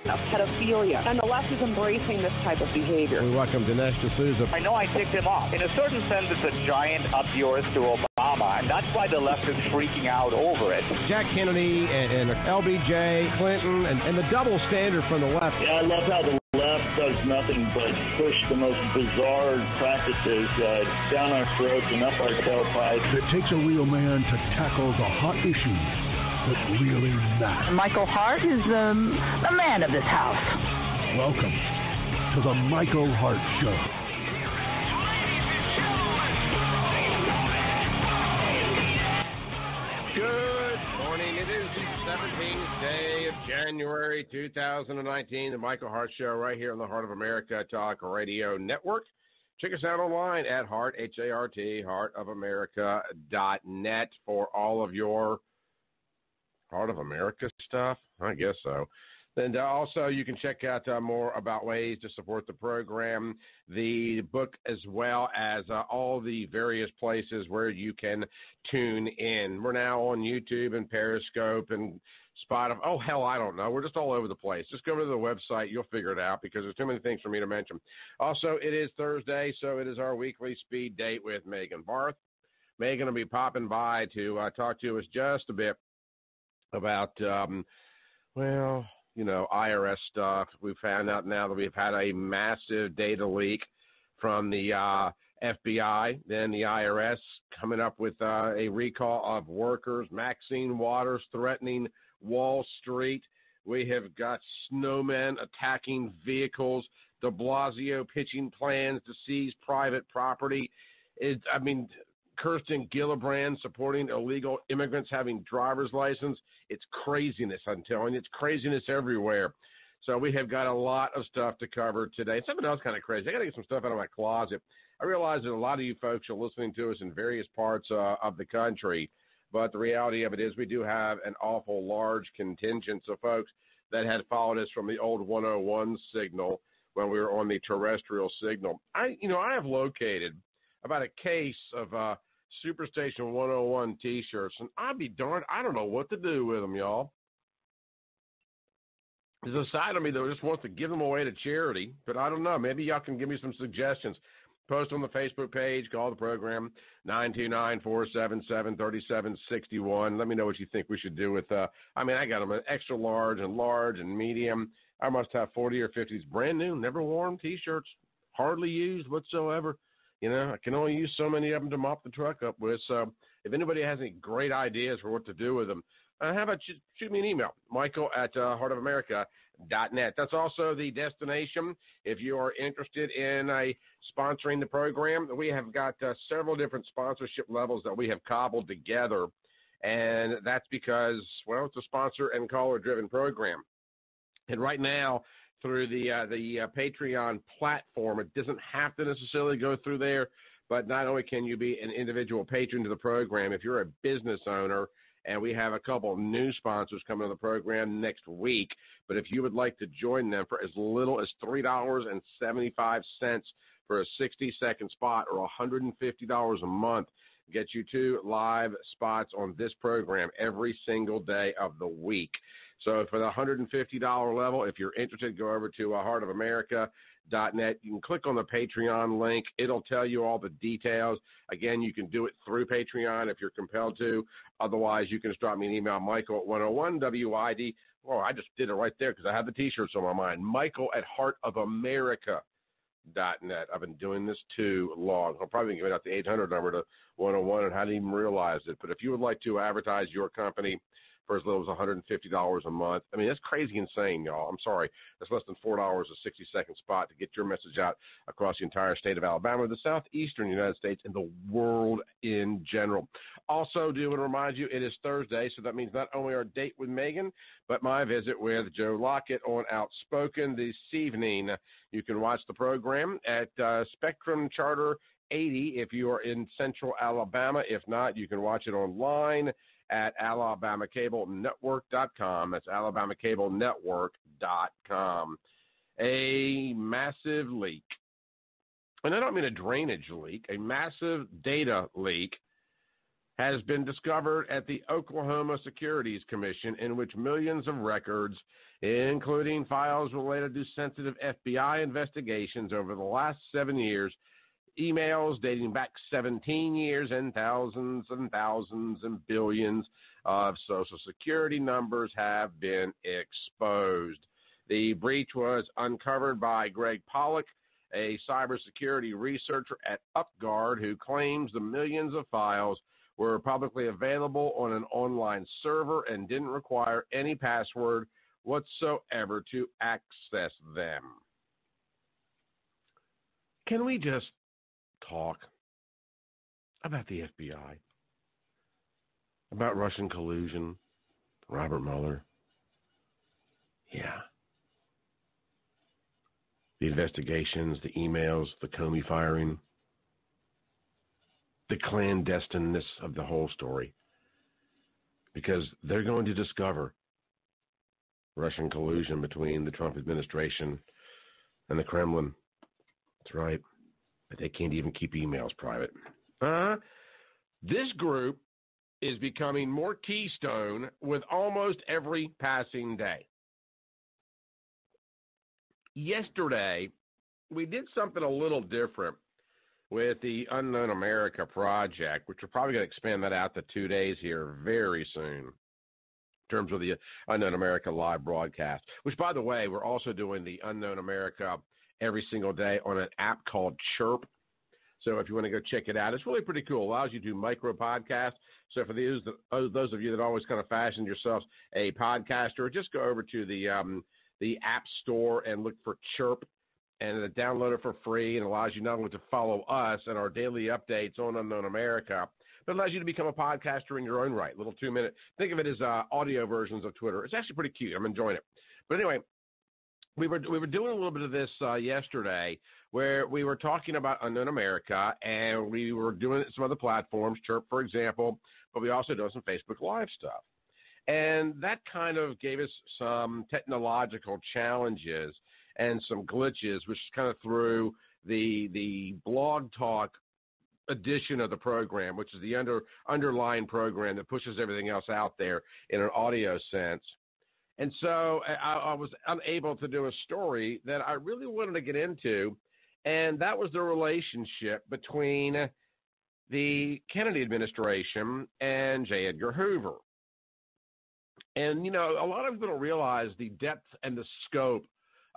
of pedophilia, and the left is embracing this type of behavior. We welcome Dinesh D'Souza. I know I ticked him off. In a certain sense, it's a giant up yours to Obama, and that's why the left is freaking out over it. Jack Kennedy and LBJ, Clinton, and the double standard from the left. Yeah, I love how the left does nothing but push the most bizarre practices down our throats and up our tailpipes. It takes a real man to tackle the hot issues that really matter. Michael Hart is the man of this house. Welcome to the Michael Hart Show. Good morning. It is the 17th day of January 2019. The Michael Hart Show right here on the Heart of America Talk Radio Network. Check us out online at Hart, H-A-R-T, heartofamerica.net for all of your Heart of America stuff. I guess so. And also, you can check out more about ways to support the program, the book, as well as all the various places where you can tune in. We're now on YouTube and Periscope and Spotify. Oh, hell, I don't know. We're just all over the place. Just go to the website. You'll figure it out because there's too many things for me to mention. Also, it is Thursday, so it is our weekly speed date with Megan Barth. Megan will be popping by to talk to us just a bit about, IRS stuff. We found out now that we've had a massive data leak from the FBI, then the IRS coming up with a recall of workers. Maxine Waters threatening Wall Street. We have got snowmen attacking vehicles. De Blasio pitching plans to seize private property. Kirsten Gillibrand supporting illegal immigrants having driver's license. It's craziness, I'm telling you. It's craziness everywhere. So we have got a lot of stuff to cover today. Something else kind of crazy. I got to get some stuff out of my closet. I realize that a lot of you folks are listening to us in various parts of the country, but the reality of it is we do have an awful large contingent of folks that had followed us from the old 101 signal when we were on the terrestrial signal. I have located about a case of Superstation 101 T-shirts, and I'd be darned, I don't know what to do with them, y'all. There's a side of me that just wants to give them away to charity, but I don't know. Maybe y'all can give me some suggestions. Post on the Facebook page, call the program, 929-477-3761. Let me know what you think we should do with, I got them an extra large and medium. I must have 40 or 50 brand new, never worn T-shirts, hardly used whatsoever. I can only use so many of them to mop the truck up with. So if anybody has any great ideas for what to do with them, how about shoot me an email, Michael at heartofamerica.net. That's also the destination if you are interested in sponsoring the program. We have got several different sponsorship levels that we have cobbled together, and that's because, it's a sponsor and caller-driven program. And right now, through the Patreon platform, it doesn't have to necessarily go through there, but not only can you be an individual patron to the program, if you're a business owner, and we have a couple of new sponsors coming to the program next week, but if you would like to join them for as little as $3.75 for a 60-second spot or $150 a month, get you 2 live spots on this program every single day of the week. So for the $150 level, if you're interested, go over to heartofamerica.net. You can click on the Patreon link. It'll tell you all the details. Again, you can do it through Patreon if you're compelled to. Otherwise, you can just drop me an email, Michael at 101WID. Oh, I just did it right there because I have the T-shirts on my mind. Michael at heartofamerica.net. I've been doing this too long. I'll probably give out the 800 number to 101 and hadn't even realized it. But if you would like to advertise your company for as little as $150 a month. That's crazy insane, y'all. I'm sorry. That's less than $4 a 60-second spot to get your message out across the entire state of Alabama, the southeastern United States, and the world in general. Also, do want to remind you, it is Thursday, so that means not only our date with Megan, but my visit with Joe Lockett on Outspoken this evening. You can watch the program at Spectrum Charter 80 if you are in central Alabama. If not, you can watch it online at AlabamaCableNetwork.com. That's AlabamaCableNetwork.com. A massive leak, and I don't mean a drainage leak, a massive data leak has been discovered at the Oklahoma Securities Commission, in which millions of records, including files related to sensitive FBI investigations over the last 7 years, emails dating back 17 years, and thousands and billions of Social Security numbers have been exposed. The breach was uncovered by Greg Pollock, a cybersecurity researcher at UpGuard, who claims the millions of files were publicly available on an online server and didn't require any password whatsoever to access them. Can we just talk about the FBI, about Russian collusion, Robert Mueller? Yeah. The investigations, the emails, the Comey firing, the clandestineness of the whole story. Because they're going to discover Russian collusion between the Trump administration and the Kremlin. That's right. But they can't even keep emails private. This group is becoming more keystone with almost every passing day. Yesterday, we did something a little different with the Unknown America project, which we're probably going to expand that out to 2 days here very soon in terms of the Unknown America live broadcast, which, by the way, we're also doing the Unknown America every single day on an app called Chirp. So if you want to go check it out, it's really pretty cool. It allows you to do micro podcasts. So for those of you that always kind of fashioned yourselves a podcaster, just go over to the App Store and look for Chirp, and download it for free, and allows you not only to follow us and our daily updates on Unknown America, but it allows you to become a podcaster in your own right. Little 2-minute. Think of it as audio versions of Twitter. It's actually pretty cute. I'm enjoying it. But anyway, we were doing a little bit of this yesterday, where we were talking about Unknown America, and we were doing some other platforms, Chirp, for example, but we also do some Facebook Live stuff. And that kind of gave us some technological challenges and some glitches, which kind of threw the Blog Talk edition of the program, which is the underlying program that pushes everything else out there in an audio sense. And so I was unable to do a story that I really wanted to get into, and that was the relationship between the Kennedy administration and J. Edgar Hoover. And, you know, a lot of people don't realize the depth and the scope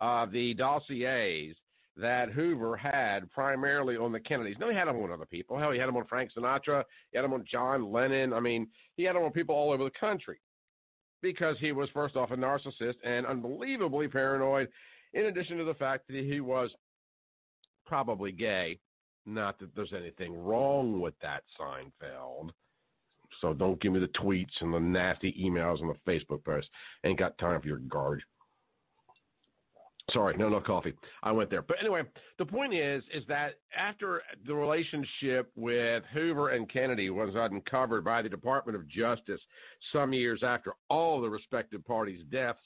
of the dossiers that Hoover had primarily on the Kennedys. No, he had them on other people. Hell, he had them on Frank Sinatra. He had them on John Lennon. I mean, he had them on people all over the country because he was, first off, a narcissist and unbelievably paranoid, in addition to the fact that he was probably gay. Not that there's anything wrong with that, Seinfeld. So don't give me the tweets and the nasty emails and the Facebook posts. Ain't got time for your garbage. Sorry, no coffee. I went there. But anyway, the point is that after the relationship with Hoover and Kennedy was uncovered by the Department of Justice some years after all the respective parties' deaths,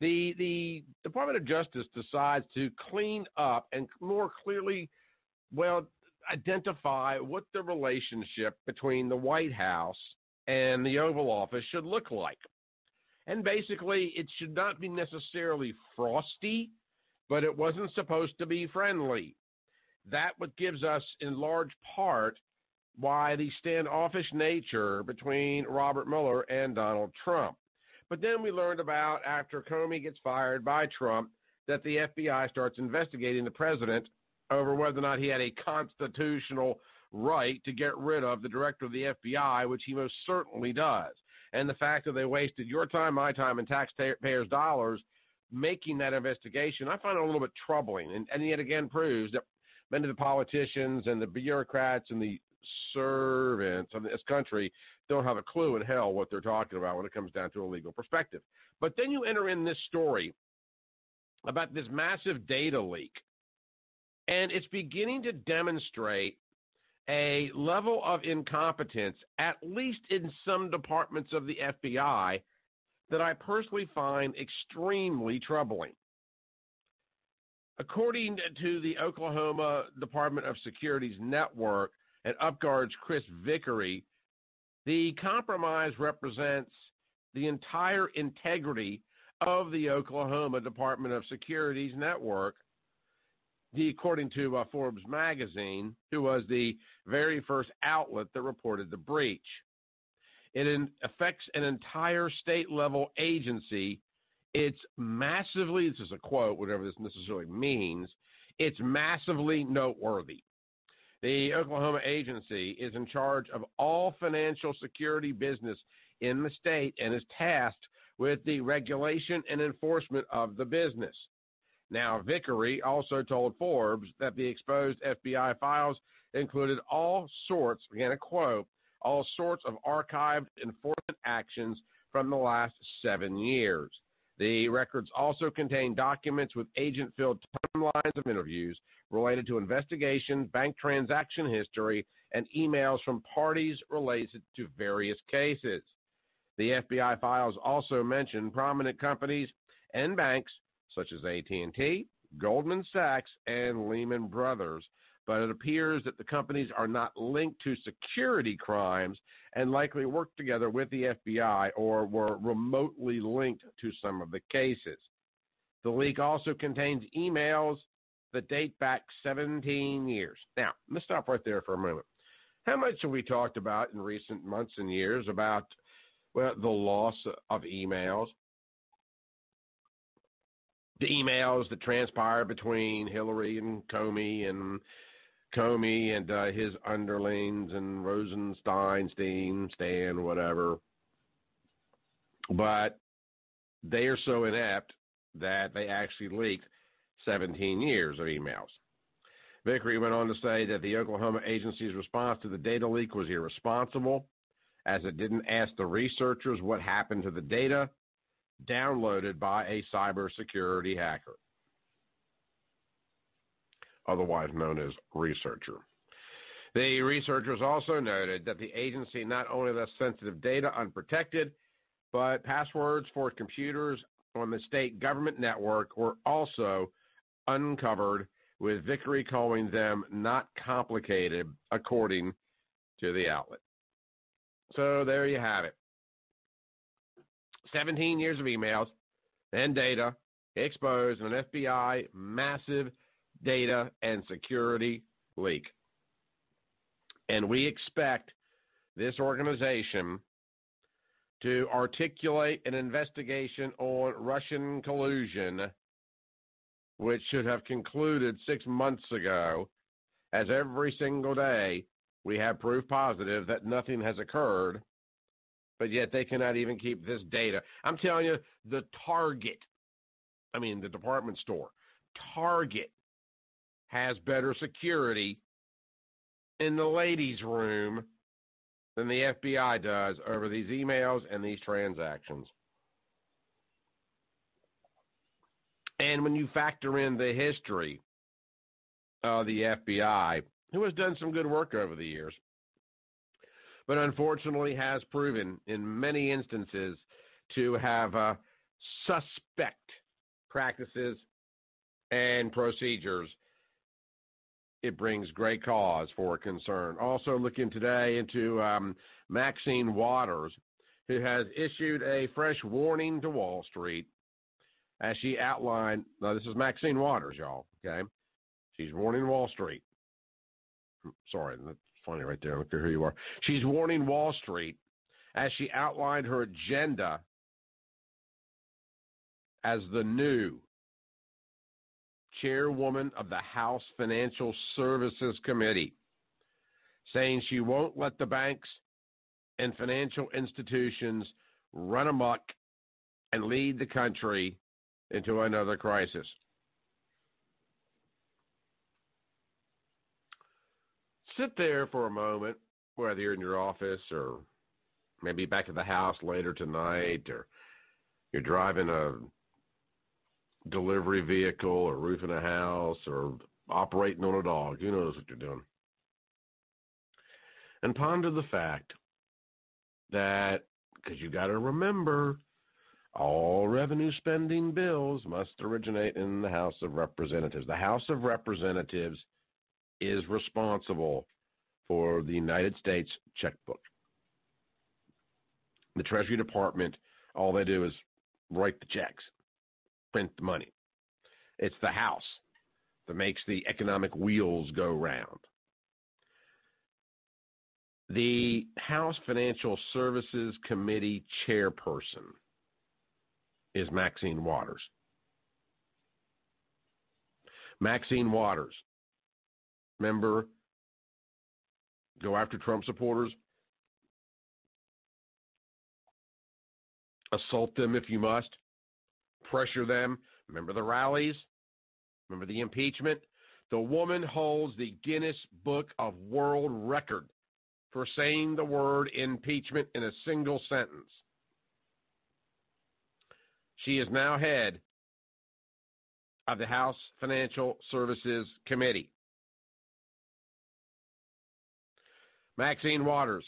the Department of Justice decides to clean up and more clearly, identify what the relationship between the White House and the Oval Office should look like. And basically, it should not be necessarily frosty, but it wasn't supposed to be friendly. That what gives us, in large part, why the standoffish nature between Robert Mueller and Donald Trump. But then we learned about, after Comey gets fired by Trump, that the FBI starts investigating the president over whether or not he had a constitutional right to get rid of the director of the FBI, which he most certainly does. And the fact that they wasted your time, my time, and taxpayers' dollars making that investigation, I find it a little bit troubling. And yet again proves that many of the politicians and the bureaucrats and the servants of this country don't have a clue in hell what they're talking about when it comes down to a legal perspective. But then you enter in this story about this massive data leak, and it's beginning to demonstrate a level of incompetence, at least in some departments of the FBI, that I personally find extremely troubling. According to the Oklahoma Department of Security's network and UpGuard's Chris Vickery, The compromise represents the entire integrity of the Oklahoma Department of Security's network, according to Forbes magazine, who was the very first outlet that reported the breach. It affects an entire state-level agency. It's massively, this is a quote, whatever this necessarily means, it's massively noteworthy. The Oklahoma agency is in charge of all financial security business in the state and is tasked with the regulation and enforcement of the business. Now, Vickery also told Forbes that the exposed FBI files included all sorts, again a quote, all sorts of archived enforcement actions from the last 7 years. The records also contain documents with agent-filled timelines of interviews related to investigations, bank transaction history, and emails from parties related to various cases. The FBI files also mention prominent companies and banks such as AT&T, Goldman Sachs, and Lehman Brothers, but it appears that the companies are not linked to security crimes and likely work together with the FBI or were remotely linked to some of the cases. The leak also contains emails that date back 17 years. Now, let's stop right there for a moment. How much have we talked about in recent months and years about the loss of emails? The emails that transpired between Hillary and Comey and his underlings and Rosenstein, Stan, whatever. But they are so inept that they actually leaked 17 years of emails. Vickery went on to say that the Oklahoma agency's response to the data leak was irresponsible, as it didn't ask the researchers what happened to the data downloaded by a cybersecurity hacker, otherwise known as researcher. The researchers also noted that the agency not only left sensitive data unprotected, but passwords for computers on the state government network were also uncovered, with Vickery calling them not complicated, according to the outlet. So there you have it. 17 years of emails and data exposed in an FBI massive data and security leak. And we expect this organization to articulate an investigation on Russian collusion, which should have concluded 6 months ago, as every single day we have proof positive that nothing has occurred, but yet they cannot even keep this data. I'm telling you, the department store, Target, has better security in the ladies' room than the FBI does over these emails and these transactions. And when you factor in the history of the FBI, who has done some good work over the years, but unfortunately has proven in many instances to have suspect practices and procedures, it brings great cause for concern. Also looking today into Maxine Waters, who has issued a fresh warning to Wall Street as she outlined, now this is Maxine Waters, y'all, okay? She's warning Wall Street. Sorry, that's funny right there. Look at who you are. She's warning Wall Street as she outlined her agenda as the new chairwoman of the House Financial Services Committee, saying she won't let the banks and financial institutions run amok and lead the country into another crisis. Sit there for a moment, whether you're in your office or maybe back at the house later tonight, or you're driving a delivery vehicle or roofing a house or operating on a dog. Who knows what you're doing? And ponder the fact that, because you got to remember, all revenue spending bills must originate in the House of Representatives. The House of Representatives is responsible for the United States checkbook. The Treasury Department, all they do is write the checks, print the money. It's the House that makes the economic wheels go round. The House Financial Services Committee chairperson is Maxine Waters. Maxine Waters, remember, go after Trump supporters, assault them if you must, pressure them. Remember the rallies? Remember the impeachment? The woman holds the Guinness Book of World Record for saying the word impeachment in a single sentence. She is now head of the House Financial Services Committee. Maxine Waters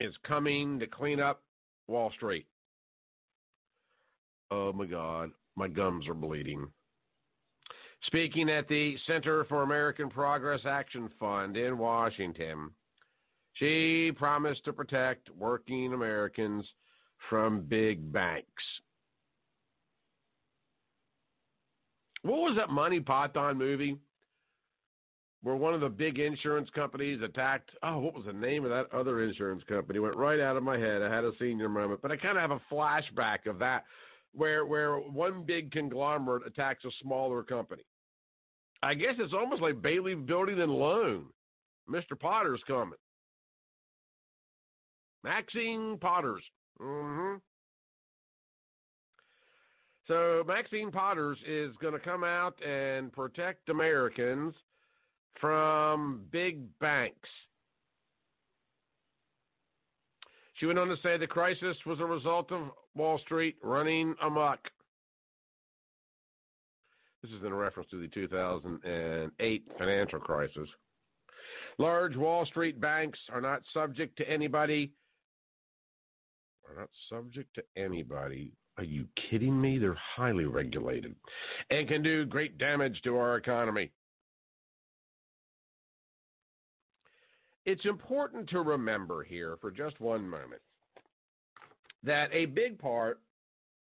is coming to clean up Wall Street. Oh, my God. My gums are bleeding. Speaking at the Center for American Progress Action Fund in Washington, she promised to protect working Americans from big banks. What was that Monty Python movie where one of the big insurance companies attacked? Oh, what was the name of that other insurance company? It went right out of my head. I had a senior moment, but I kind of have a flashback of that where one big conglomerate attacks a smaller company. I guess it's almost like Bailey Building and Loan. Mr. Potter's coming. Maxine Potters. So Maxine Potters is going to come out and protect Americans from big banks. She went on to say the crisis was a result of Wall Street running amok. This is in reference to the 2008 financial crisis. Large Wall Street banks are not subject to anybody. Are you kidding me? They're highly regulated and can do great damage to our economy. It's important to remember here for just one moment that a big part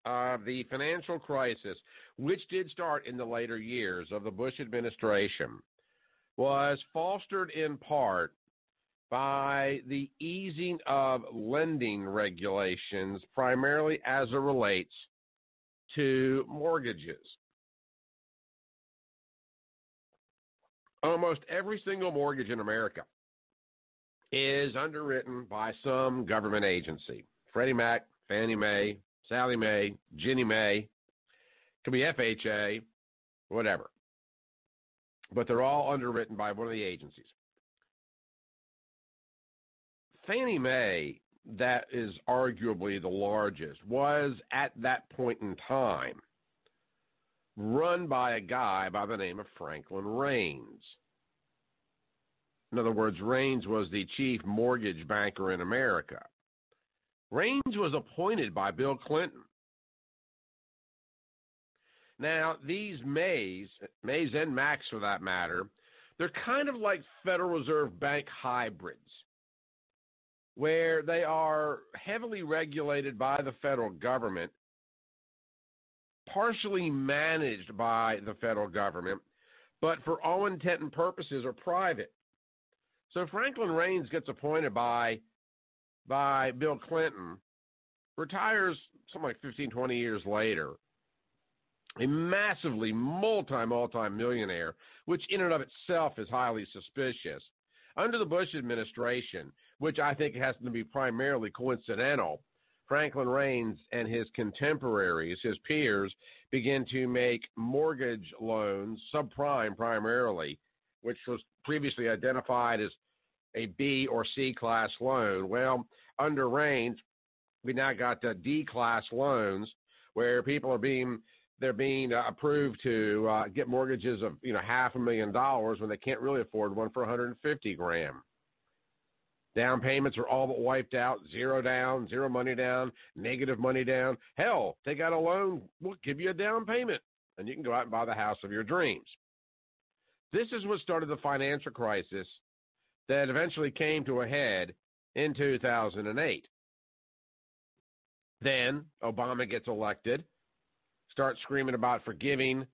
of the financial crisis, which did start in the later years of the Bush administration, was fostered in part by the easing of lending regulations, primarily as it relates to mortgages. Almost every single mortgage in America is underwritten by some government agency. Freddie Mac, Fannie Mae, Sallie Mae, Ginnie Mae, could be FHA, whatever. But they're all underwritten by one of the agencies. Fannie Mae, that is arguably the largest, was at that point in time run by a guy by the name of Franklin Raines. In other words, Raines was the chief mortgage banker in America. Raines was appointed by Bill Clinton. Now, these Mays and Macs for that matter, they're kind of like Federal Reserve Bank hybrids, where they are heavily regulated by the federal government, partially managed by the federal government, but for all intent and purposes are private. So Franklin Raines gets appointed by Bill Clinton, retires something like 15, 20 years later, a massively multi-millionaire, which in and of itself is highly suspicious. Under the Bush administration, which I think has to be primarily coincidental, Franklin Raines and his contemporaries, his peers, begin to make mortgage loans, subprime primarily, which was previously identified as a B or C class loan. Well, under Raines, we now got D-class loans where people are being approved to get mortgages of $500,000 when they can't really afford one for $150,000. Down payments are all but wiped out. Zero down, zero money down, negative money down. Hell, take out a loan, we'll give you a down payment, and you can go out and buy the house of your dreams. This is what started the financial crisis that eventually came to a head in 2008. Then Obama gets elected, starts screaming about forgiving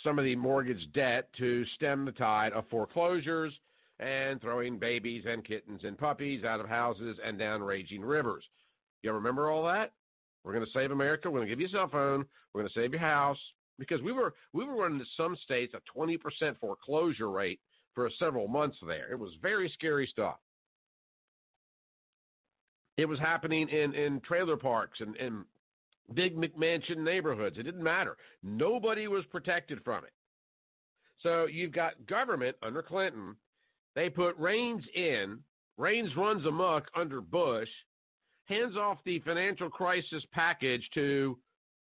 some of the mortgage debt to stem the tide of foreclosures and throwing babies and kittens and puppies out of houses and down raging rivers. You remember all that? We're going to save America. We're going to give you a cell phone. We're going to save your house. Because we were running in some states a 20% foreclosure rate for several months there. It was very scary stuff. It was happening in trailer parks and big McMansion neighborhoods. It didn't matter. Nobody was protected from it. So you've got government under Clinton. They put reins in. Reins runs amok under Bush. Hands off the financial crisis package to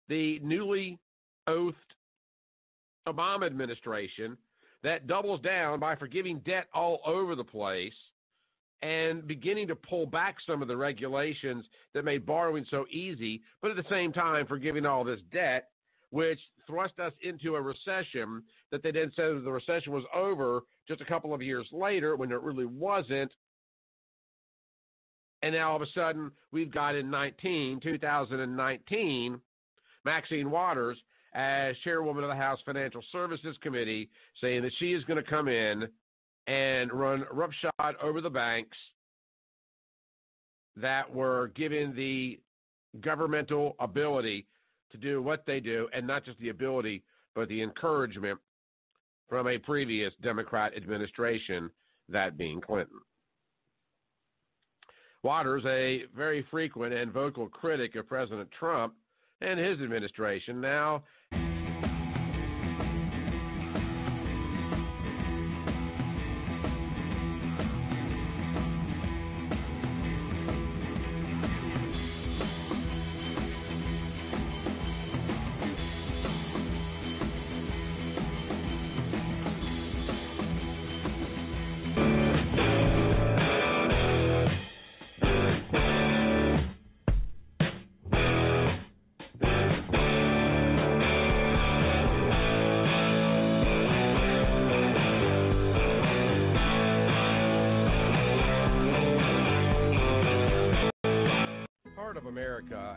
the newly oathed Obama administration that doubles down by forgiving debt all over the place and beginning to pull back some of the regulations that made borrowing so easy, but at the same time forgiving all this debt, which thrust us into a recession that they then said the recession was over just a couple of years later when it really wasn't. And now all of a sudden we've got in 2019, Maxine Waters as chairwoman of the House Financial Services Committee saying that she is going to come in and run roughshod over the banks that were given the governmental ability to do what they do, and not just the ability, but the encouragement from a previous Democrat administration, that being Clinton. Waters, a very frequent and vocal critic of President Trump and his administration, now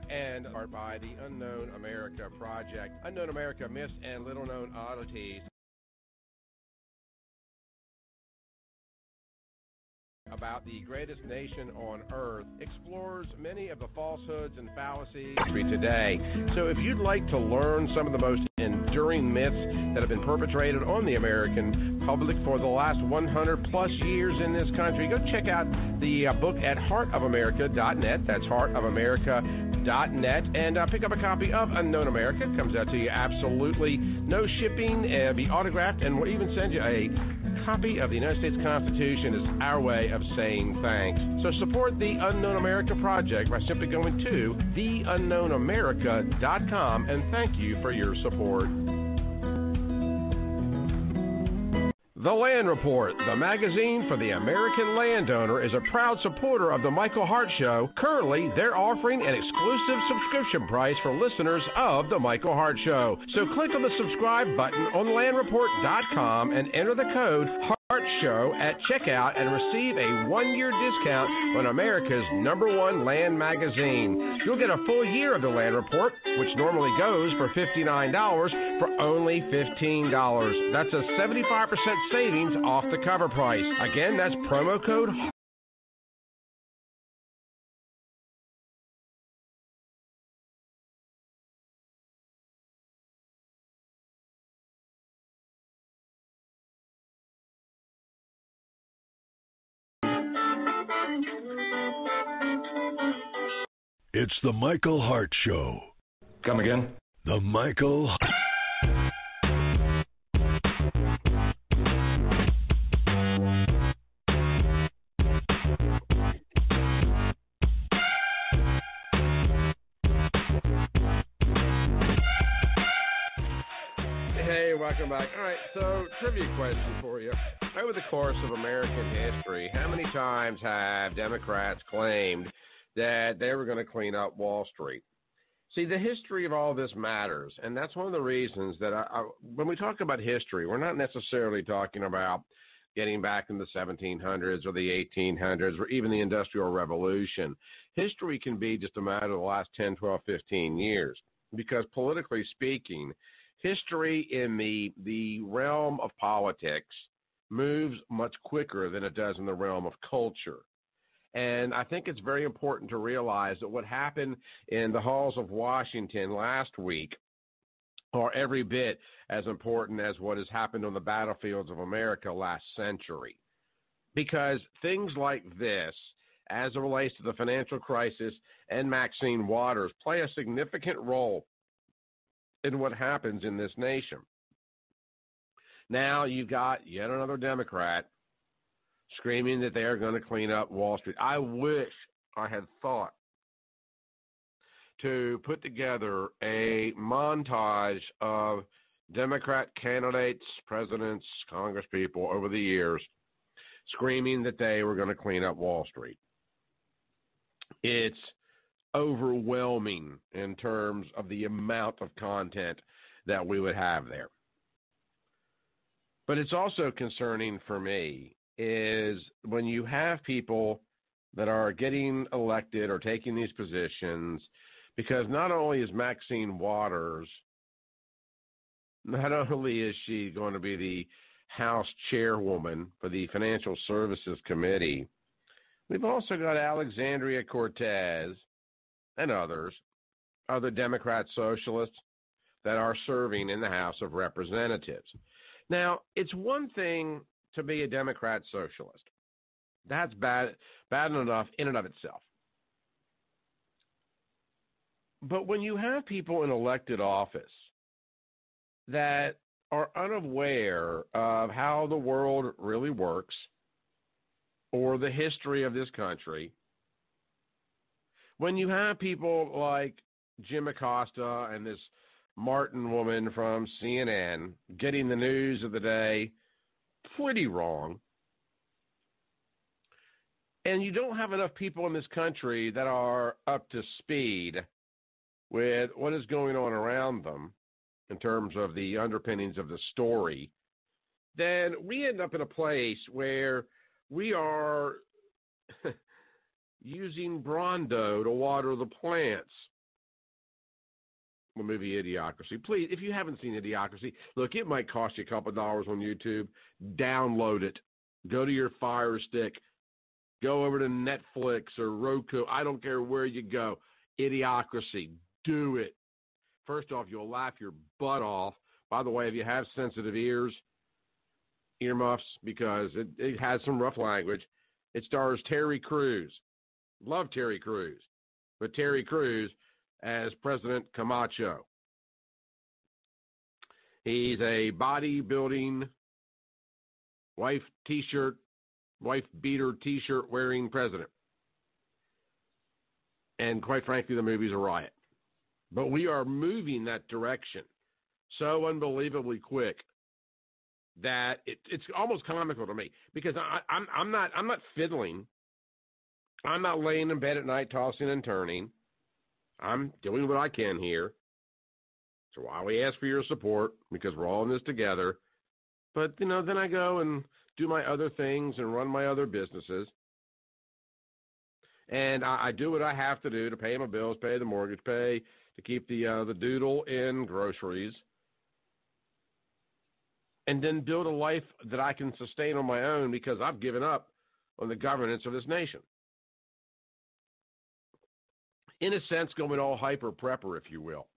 and are by the Unknown America Project. Unknown America, Myths and Little Known Oddities about the greatest nation on earth, explores many of the falsehoods and fallacies today. So if you'd like to learn some of the most enduring myths that have been perpetrated on the American public for the last 100 plus years in this country, go check out the book at heartofamerica.net. That's heartofamerica.net, and pick up a copy of Unknown America. It comes out to you absolutely no shipping, be autographed, and we'll even send you a copy of the United States Constitution as our way of saying thanks. So support the Unknown America Project by simply going to theunknownamerica.com, and thank you for your support. The Land Report, the magazine for the American landowner, is a proud supporter of the Michael Hart Show. Currently, they're offering an exclusive subscription price for listeners of the Michael Hart Show. So click on the subscribe button on landreport.com and enter the code HARTSHOW at checkout and receive a 1-year discount on America's #1 land magazine. You'll get a full year of the Land Report, which normally goes for $59, for only $15. That's a 75% savings off the cover price. Again, that's promo code HART. It's the Michael Hart Show. Come again? The Michael Hart. Hey, welcome back. All right, so trivia question for you. Over the course of American history, how many times have Democrats claimed that they were going to clean up Wall Street? See, the history of all this matters, and that's one of the reasons that when we talk about history, we're not necessarily talking about getting back in the 1700s or the 1800s or even the Industrial Revolution. History can be just a matter of the last 10, 12, 15 years because politically speaking, history in the realm of politics moves much quicker than it does in the realm of culture. And I think it's very important to realize that what happened in the halls of Washington last week are every bit as important as what has happened on the battlefields of America last century. Because things like this, as it relates to the financial crisis and Maxine Waters, play a significant role in what happens in this nation. Now you've got yet another Democrat screaming that they are going to clean up Wall Street. I wish I had thought to put together a montage of Democrat candidates, presidents, congresspeople over the years screaming that they were going to clean up Wall Street. It's overwhelming in terms of the amount of content that we would have there. But it's also concerning for me is when you have people that are getting elected or taking these positions, because not only is Maxine Waters, not only is she going to be the House chairwoman for the Financial Services Committee, we've also got Alexandria Cortez and others, other Democrat socialists that are serving in the House of Representatives. Now, it's one thing to be a Democrat socialist. That's bad enough in and of itself. But when you have people in elected office that are unaware of how the world really works or the history of this country, when you have people like Jim Acosta and this Martin woman from CNN getting the news of the day pretty wrong, and you don't have enough people in this country that are up to speed with what is going on around them in terms of the underpinnings of the story, then we end up in a place where we are using Brawndo to water the plants. The movie Idiocracy. Please, if you haven't seen Idiocracy, look, it might cost you a couple of dollars on YouTube. Download it. Go to your Fire Stick. Go over to Netflix or Roku. I don't care where you go. Idiocracy. Do it. First off, you'll laugh your butt off. By the way, if you have sensitive ears, earmuffs, because it has some rough language. It stars Terry Crews. Love Terry Crews. But Terry Crews as President Camacho. He's a bodybuilding, wife beater T-shirt wearing president. And quite frankly, the movie's a riot. But we are moving that direction so unbelievably quick that it's almost comical to me, because I'm not fiddling. I'm not laying in bed at night tossing and turning. I'm doing what I can here. So why we ask for your support, because we're all in this together. But, then I go and do my other things and run my other businesses. And I do what I have to do to pay my bills, pay the mortgage, pay to keep the doodle in groceries, and then build a life that I can sustain on my own, because I've given up on the governance of this nation. In a sense, going all hyper-prepper, if you will,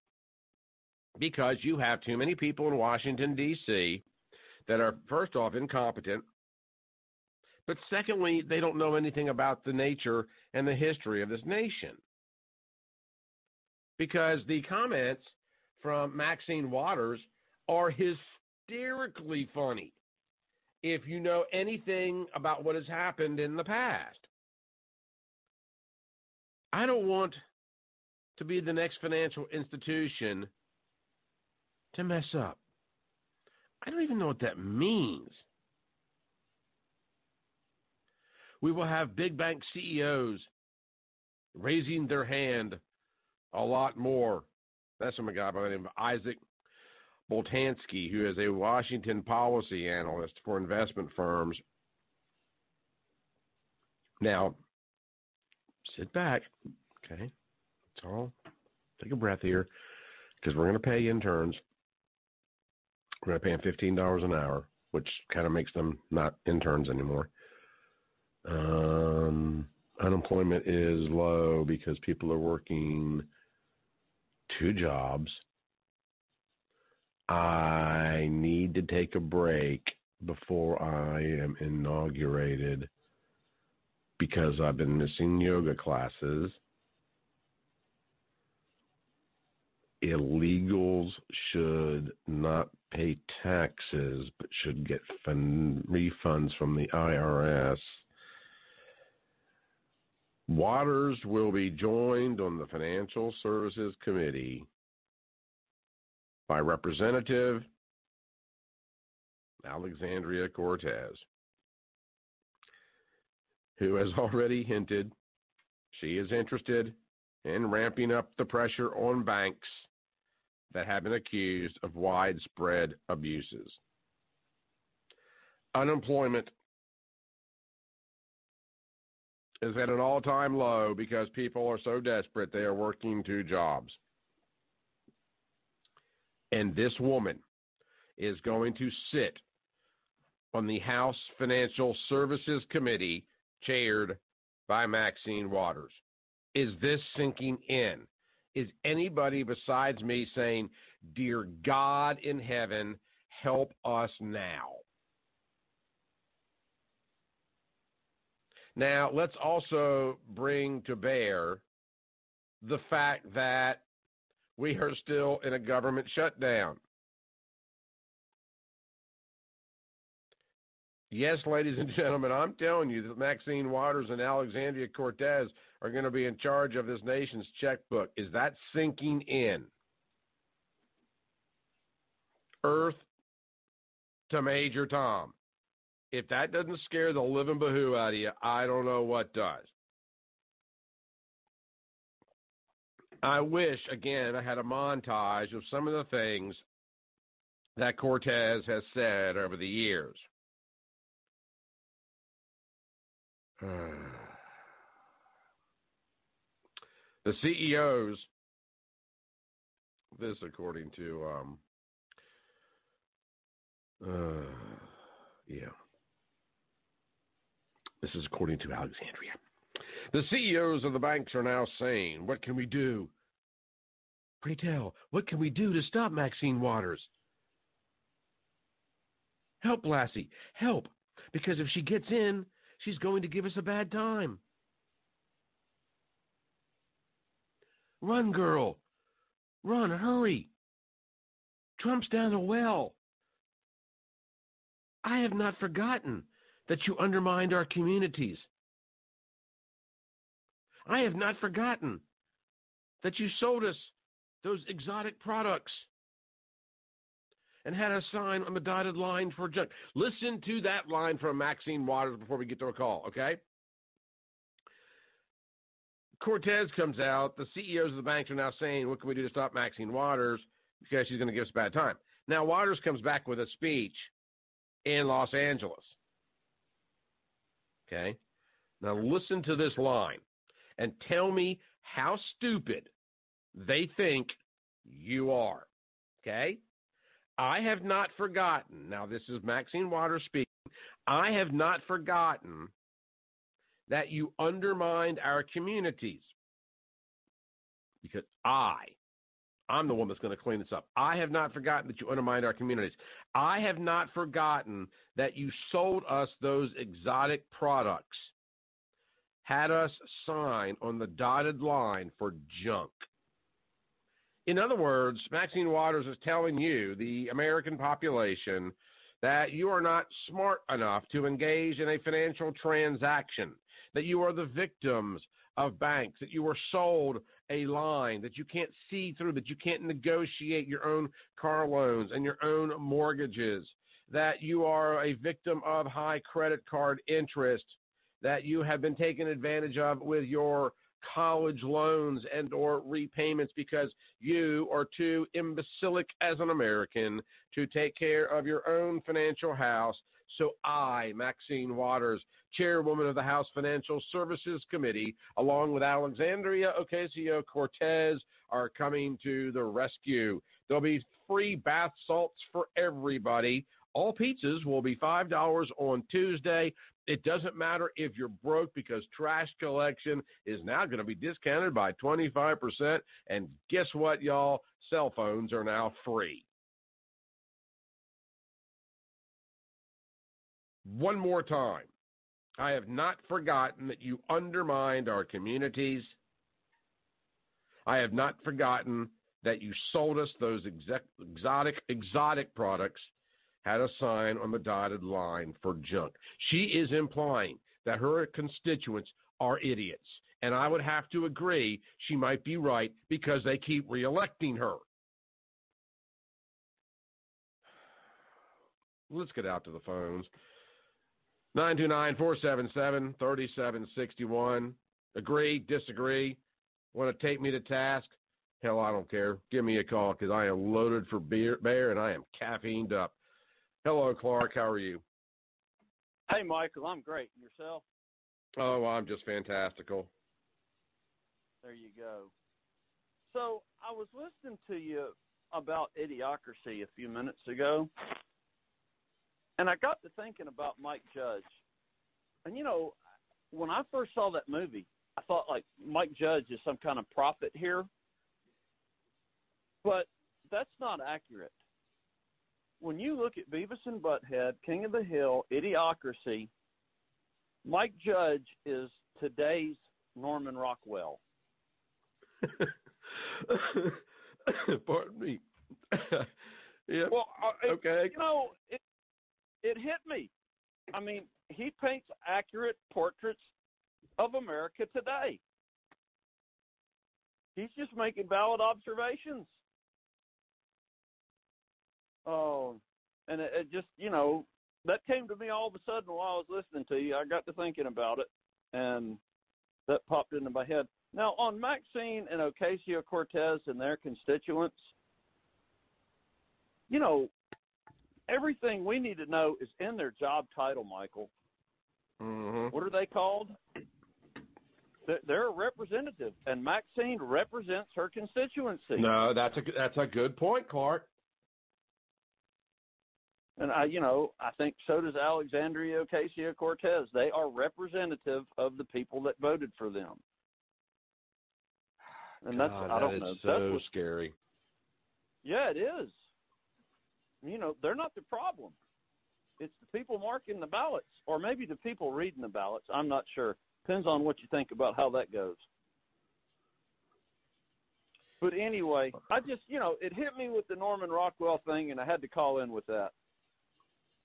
because you have too many people in Washington, D.C. that are, first off, incompetent, but secondly, they don't know anything about the nature and the history of this nation. Because the comments from Maxine Waters are hysterically funny if you know anything about what has happened in the past. I don't want to be the next financial institution to mess up. I don't even know what that means. We will have big bank CEOs raising their hand a lot more. That's from a guy by the name of Isaac Boltanski, who is a Washington policy analyst for investment firms. Now, sit back, okay? That's all. Take a breath here, because we're going to pay interns. We're going to pay them $15 an hour, which kind of makes them not interns anymore. Unemployment is low because people are working 2 jobs. I need to take a break before I am inaugurated because I've been missing yoga classes. Illegals should not pay taxes but should get refunds from the IRS. Waters will be joined on the Financial Services Committee by Representative Alexandria Cortez, who has already hinted she is interested in ramping up the pressure on banks that have been accused of widespread abuses. Unemployment is at an all-time low because people are so desperate they are working 2 jobs. And this woman is going to sit on the House Financial Services Committee chaired by Maxine Waters. Is this sinking in? Is anybody besides me saying, "Dear God in heaven, help us now"? Now, let's also bring to bear the fact that we are still in a government shutdown. Yes, ladies and gentlemen, I'm telling you that Maxine Waters and Alexandria Cortez are going to be in charge of this nation's checkbook. Is that sinking in? Earth to Major Tom. If that doesn't scare the living bahoo out of you, I don't know what does. I wish, again, I had a montage of some of the things that Cortez has said over the years. The CEOs, this according to, this is according to Alexandria. The CEOs of the banks are now saying, what can we do? Pray tell, what can we do to stop Maxine Waters? Help, Lassie, help, because if she gets in, she's going to give us a bad time. Run, girl. Run, hurry. Trump's down a well. I have not forgotten that you undermined our communities. I have not forgotten that you sold us those exotic products and had a sign on the dotted line for junk. Listen to that line from Maxine Waters before we get to a call, okay? Cortez comes out. The CEOs of the banks are now saying, what can we do to stop Maxine Waters? Because she's going to give us a bad time. Now, Waters comes back with a speech in Los Angeles. Okay? Now, listen to this line and tell me how stupid they think you are. Okay? I have not forgotten. Now, this is Maxine Waters speaking. I have not forgotten that you undermined our communities, because I'm the one that's going to clean this up. I have not forgotten that you undermined our communities. I have not forgotten that you sold us those exotic products, had us sign on the dotted line for junk. In other words, Maxine Waters is telling you, the American population, that you are not smart enough to engage in a financial transaction, that you are the victims of banks, that you were sold a line that you can't see through, that you can't negotiate your own car loans and your own mortgages, that you are a victim of high credit card interest, that you have been taken advantage of with your college loans and or repayments because you are too imbecilic as an American to take care of your own financial house. So I, Maxine Waters, chairwoman of the House Financial Services Committee, along with Alexandria Ocasio-Cortez, are coming to the rescue. There'll be free bath salts for everybody. All pizzas will be $5 on Tuesday. It doesn't matter if you're broke because trash collection is now going to be discounted by 25%. And guess what, y'all? Cell phones are now free. One more time. I have not forgotten that you undermined our communities. I have not forgotten that you sold us those exotic products, had a sign on the dotted line for junk. She is implying that her constituents are idiots. And I would have to agree she might be right because they keep reelecting her. Let's get out to the phones. 929-477-3761. Agree, disagree, want to take me to task? Hell, I don't care. Give me a call because I am loaded for bear and I am caffeined up. Hello, Clark. How are you? Hey, Michael. I'm great. And yourself? Oh, I'm just fantastical. There you go. So I was listening to you about Idiocracy a few minutes ago, and I got to thinking about Mike Judge. And, you know, when I first saw that movie, I thought, like, Mike Judge is some kind of prophet here. But that's not accurate. When you look at Beavis and Butthead, King of the Hill, Idiocracy, Mike Judge is today's Norman Rockwell. Pardon me. Yeah. Well, okay. You know, it hit me. I mean, he paints accurate portraits of America today. He's just making valid observations. Oh, and it just, you know, that came to me all of a sudden while I was listening to you. I got to thinking about it, and that popped into my head. Now, on Maxine and Ocasio-Cortez and their constituents, you know, everything we need to know is in their job title, Michael. Mm-hmm. What are they called? They're a representative, and Maxine represents her constituency. No, that's a good point, Clark. And I think so does Alexandria Ocasio-Cortez. They are representative of the people that voted for them. And that's, God, I don't know. That's so scary. Yeah, it is. You know, they're not the problem. It's the people marking the ballots, or maybe the people reading the ballots. I'm not sure. Depends on what you think about how that goes. But anyway, I just, you know, it hit me with the Norman Rockwell thing, and I had to call in with that.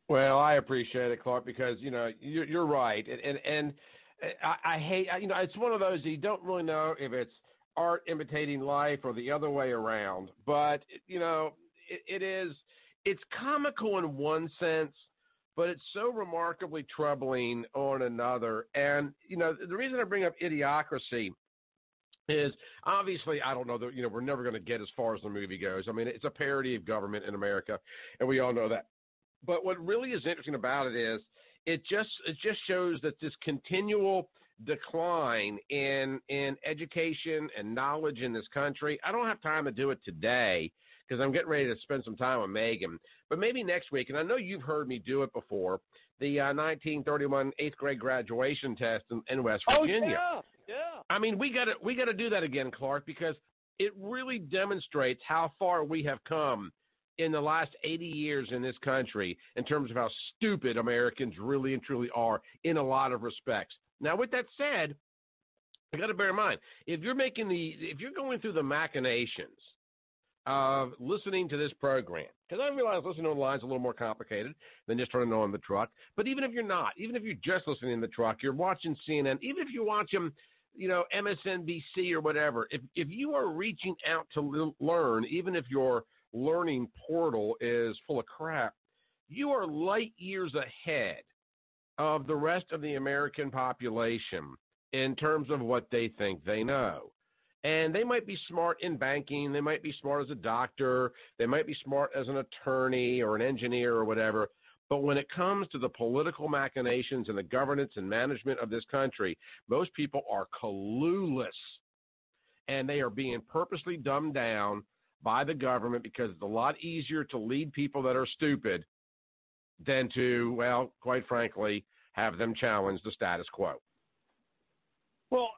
Well, I appreciate it, Clark, because, you know, you're right. And I hate, you know, it's one of those you don't really know if it's art imitating life or the other way around. But, you know, it's comical in one sense, but it's so remarkably troubling on another. And, you know, the reason I bring up Idiocracy is obviously, I don't know, that, you know, we're never going to get as far as the movie goes. I mean, it's a parody of government in America, and we all know that. But what really is interesting about it is it just shows that this continual decline in education and knowledge in this country. I don't have time to do it today because I'm getting ready to spend some time with Megan. But maybe next week, and I know you've heard me do it before, the 1931 8th grade graduation test in West Virginia. Oh, yeah. I mean, we got to do that again, Clark, because it really demonstrates how far we have come in the last 80 years in this country in terms of how stupid Americans really and truly are in a lot of respects. Now, with that said, I got to bear in mind, if you're going through the machinations of listening to this program, because I realize listening online is a little more complicated than just turning on the truck, but even if you're not, even if you're just listening in the truck, you're watching CNN, even if you're watching, you know, MSNBC or whatever, if you are reaching out to learn, even if your learning portal is full of crap, you are light years ahead of the rest of the American population in terms of what they think they know. And they might be smart in banking. They might be smart as a doctor. They might be smart as an attorney or an engineer or whatever. But when it comes to the political machinations and the governance and management of this country, most people are clueless. And they are being purposely dumbed down by the government because it's a lot easier to lead people that are stupid than to, well, quite frankly, have them challenge the status quo. Well,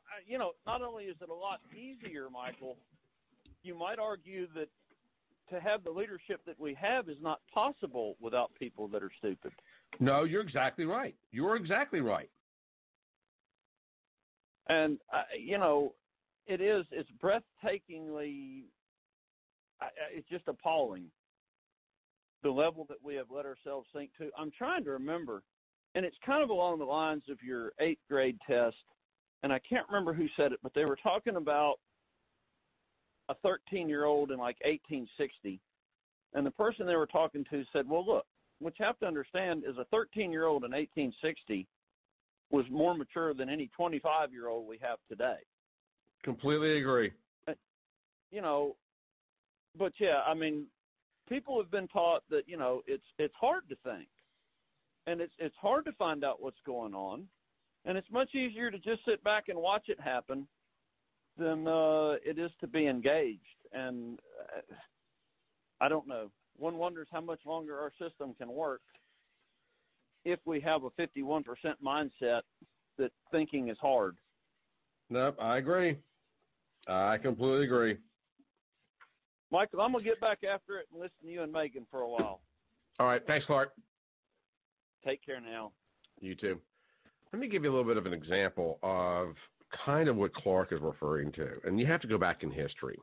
not only is it a lot easier, Michael, you might argue that to have the leadership that we have is not possible without people that are stupid. No, you're exactly right. You're exactly right. And, it's breathtakingly, it's just appalling, the level that we have let ourselves sink to. I'm trying to remember, and it's kind of along the lines of your 8th grade test, and I can't remember who said it, but they were talking about a 13-year-old in like 1860, and the person they were talking to said, well, look, what you have to understand is a 13-year-old in 1860 was more mature than any 25-year-old we have today. Completely agree. But yeah, I mean, people have been taught that, it's hard to think, and it's hard to find out what's going on, and it's much easier to just sit back and watch it happen than it is to be engaged. And I don't know. One wonders how much longer our system can work if we have a 51% mindset that thinking is hard. Nope, I agree. I completely agree. Michael, I'm going to get back after it and listen to you and Megan for a while. All right. Thanks, Clark. Take care now. You too. Let me give you a little bit of an example of kind of what Clark is referring to. And you have to go back in history.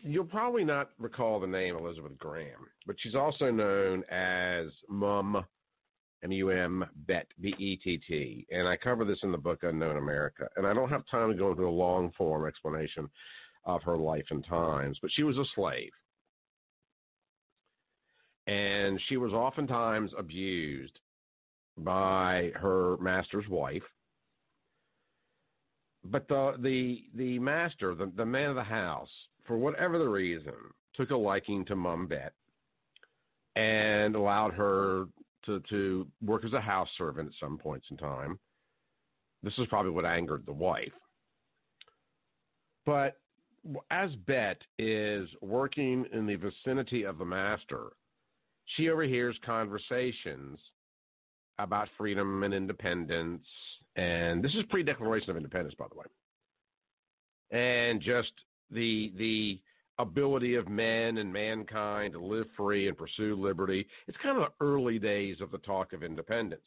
You'll probably not recall the name Elizabeth Graham, but she's also known as Mum, M-U-M, Bet, B-E-T-T. And I cover this in the book Unknown America. And I don't have time to go into a long-form explanation of her life and times, but she was a slave. And she was oftentimes abused by her master's wife. But the master, the man of the house, for whatever the reason, took a liking to Mum Bet and allowed her to work as a house servant at some points in time. This is probably what angered the wife. But as Bet is working in the vicinity of the master, she overhears conversations about freedom and independence. And this is pre-Declaration of Independence, by the way. And just the ability of men and mankind to live free and pursue liberty. It's kind of the early days of the talk of independence.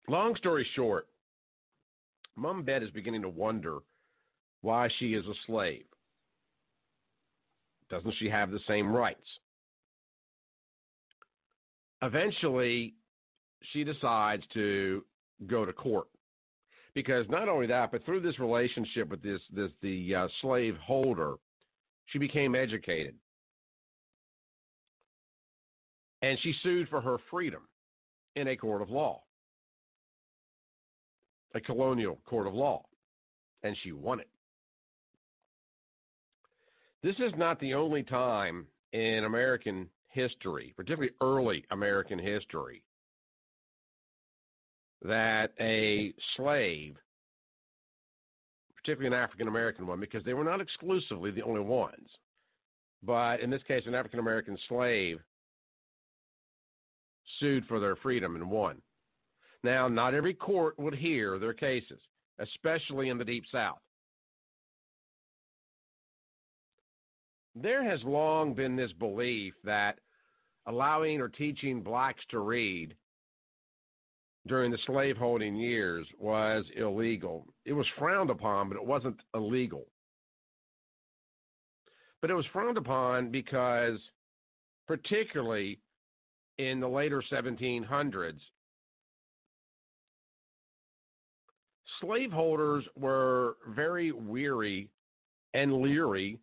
Long story short, Mum Bet is beginning to wonder why she is a slave. Doesn't she have the same rights? Eventually, she decides to go to court. Because not only that, but through this relationship with the slave holder, she became educated. And she sued for her freedom in a court of law, a colonial court of law, and she won it. This is not the only time in American history, particularly early American history, that a slave, particularly an African-American one, because they were not exclusively the only ones, but in this case, an African-American slave sued for their freedom and won. Now, not every court would hear their cases, especially in the Deep South. There has long been this belief that allowing or teaching blacks to read during the slaveholding years was illegal. It was frowned upon, but it wasn't illegal. But it was frowned upon because, particularly in the later 1700s, slaveholders were very weary and leery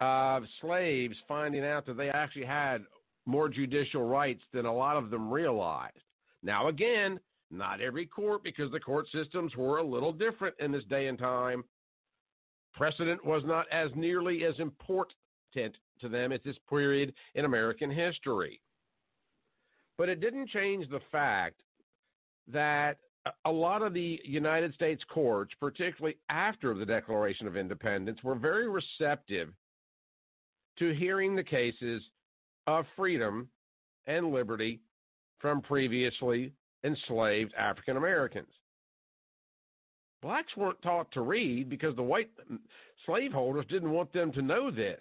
of slaves finding out that they actually had more judicial rights than a lot of them realized. Now, again, Not every court, because the court systems were a little different in this day and time. Precedent was not as nearly as important to them at this period in American history. But it didn't change the fact that a lot of the United States courts, particularly after the Declaration of Independence, were very receptive to hearing the cases of freedom and liberty from previously enslaved African Americans. Blacks weren't taught to read because the white slaveholders didn't want them to know this.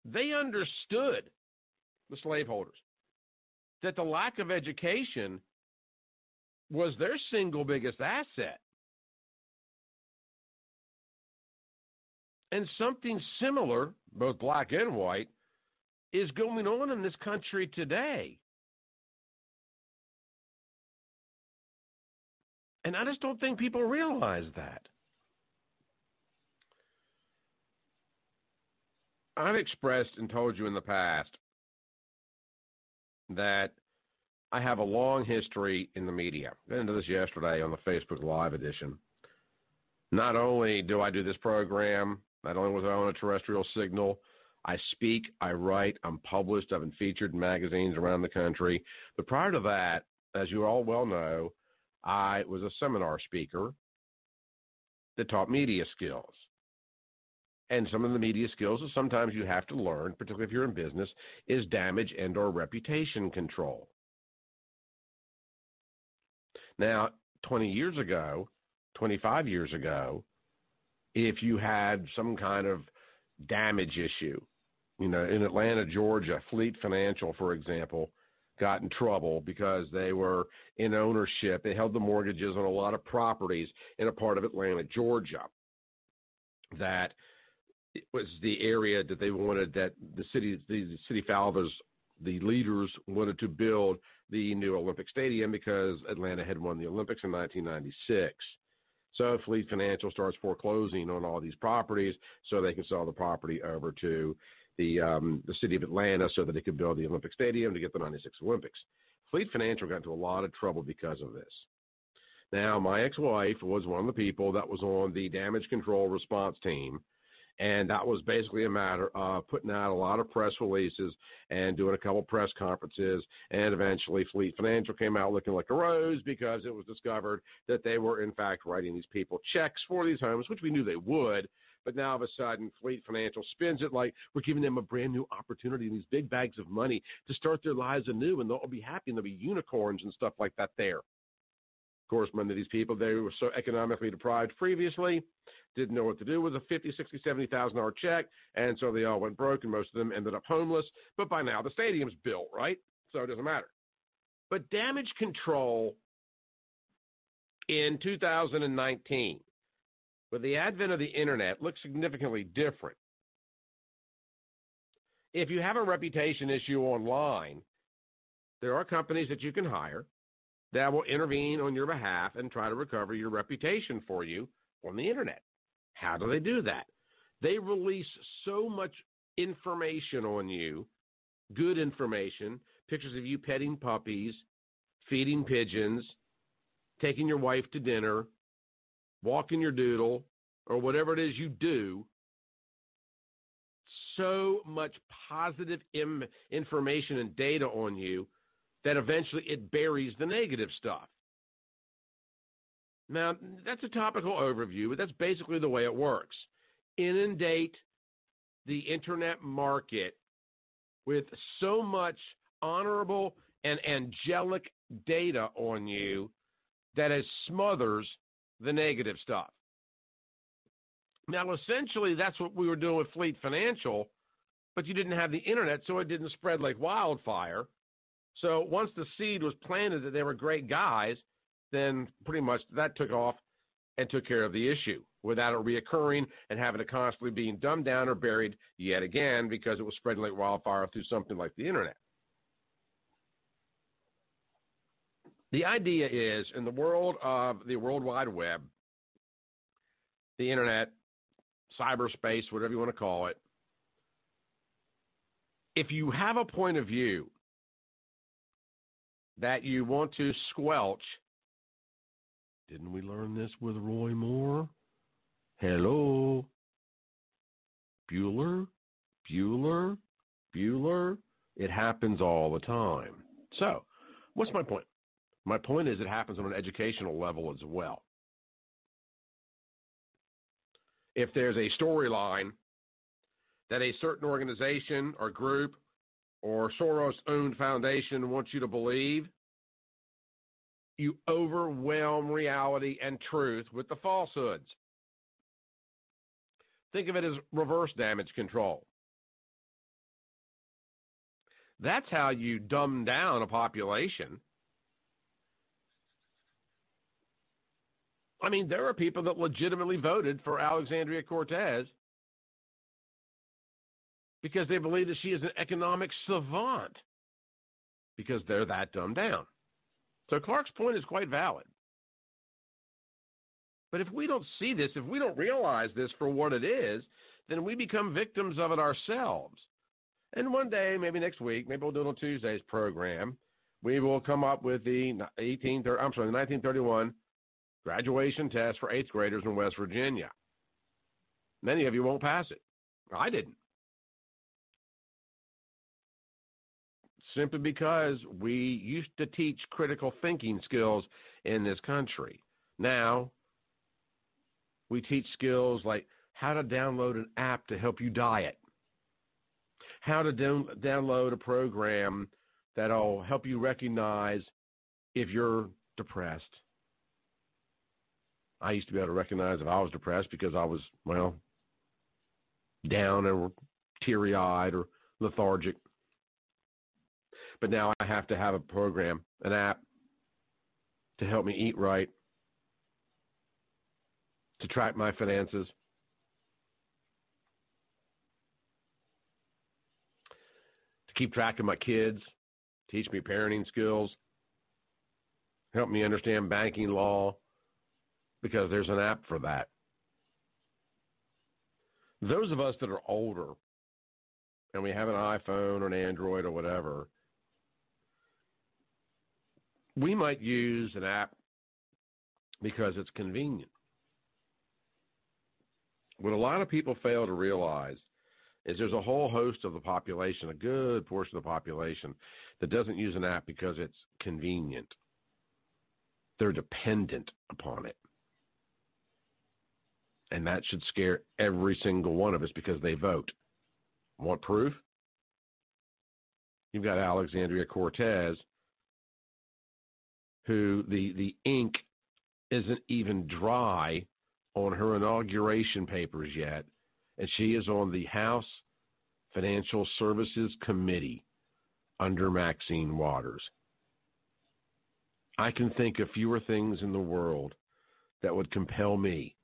They understood, the slaveholders, that the lack of education was their single biggest asset. And something similar, both black and white, is going on in this country today. And I just don't think people realize that. I've expressed and told you in the past that I have a long history in the media. I got into this yesterday on the Facebook Live edition. Not only do I do this program, not only was I on a terrestrial signal, I speak, I write, I'm published, I've been featured in magazines around the country. But prior to that, as you all well know, I was a seminar speaker that taught media skills. And some of the media skills that sometimes you have to learn, particularly if you're in business, is damage and or reputation control. Now, 20 years ago, 25 years ago, if you had some kind of damage issue, in Atlanta, Georgia, Fleet Financial, for example, got in trouble because they were in ownership. They held the mortgages on a lot of properties in a part of Atlanta, Georgia, that it was the area that they wanted, that the city fathers, the leaders wanted to build the new Olympic Stadium because Atlanta had won the Olympics in 1996. So Fleet Financial starts foreclosing on all these properties so they can sell the property over to the city of Atlanta so that they could build the Olympic Stadium to get the 96 Olympics. Fleet Financial got into a lot of trouble because of this. Now, my ex-wife was one of the people that was on the damage control response team, and that was basically a matter of putting out a lot of press releases and doing a couple press conferences, and eventually Fleet Financial came out looking like a rose because it was discovered that they were, in fact, writing these people checks for these homes, which we knew they would. But now, all of a sudden, Fleet Financial spins it like we're giving them a brand new opportunity and these big bags of money to start their lives anew, and they'll be happy, and there'll be unicorns and stuff like that there. Of course, many of these people, they were so economically deprived previously, didn't know what to do with a $50,000, $60,000, $70,000 check, and so they all went broke, and most of them ended up homeless. But by now, the stadium's built, right? So it doesn't matter. But damage control in 2019, with the advent of the internet, looks significantly different. If you have a reputation issue online, there are companies that you can hire that will intervene on your behalf and try to recover your reputation for you on the internet. How do they do that? They release so much information on you, good information, pictures of you petting puppies, feeding pigeons, taking your wife to dinner, walking your doodle, or whatever it is you do. So much positive information and data on you that eventually it buries the negative stuff. Now, that's a topical overview, but that's basically the way it works. Inundate the internet market with so much honorable and angelic data on you that it smothers the negative stuff. Now, essentially, that's what we were doing with Fleet Financial, but you didn't have the internet, so it didn't spread like wildfire. So once the seed was planted that they were great guys, then pretty much that took off and took care of the issue without it reoccurring and having it constantly being dumbed down or buried yet again because it was spreading like wildfire through something like the internet. The idea is, in the world of the World Wide Web, the internet, cyberspace, whatever you want to call it, if you have a point of view that you want to squelch. Didn't we learn this with Roy Moore? Hello? Bueller? It happens all the time. So, what's my point? My point is it happens on an educational level as well. If there's a storyline that a certain organization or group or Soros-owned foundation wants you to believe, you overwhelm reality and truth with the falsehoods. Think of it as reverse damage control. That's how you dumb down a population. I mean, there are people that legitimately voted for Alexandria Cortez because they believe that she is an economic savant because they're that dumbed down. So Clark's point is quite valid. But if we don't see this, if we don't realize this for what it is, then we become victims of it ourselves. And one day, maybe next week, maybe we'll do it on Tuesday's program, we will come up with the 1931 graduation test for 8th graders in West Virginia. Many of you won't pass it. I didn't. Simply because we used to teach critical thinking skills in this country. Now, we teach skills like how to download an app to help you diet, how to download a program that'll help you recognize if you're depressed. I used to be able to recognize if I was depressed because I was, down or teary-eyed or lethargic. But now I have to have a program, an app, to help me eat right, to track my finances, to keep track of my kids, teach me parenting skills, help me understand banking law, because there's an app for that. Those of us that are older and we have an iPhone or an Android or whatever, we might use an app because it's convenient. What a lot of people fail to realize is there's a whole host of the population, a good portion of the population, that doesn't use an app because it's convenient. They're dependent upon it. And that should scare every single one of us because they vote. Want proof? You've got Alexandria Cortez, who the ink isn't even dry on her inauguration papers yet, and she is on the House Financial Services Committee under Maxine Waters. I can think of fewer things in the world that would compel me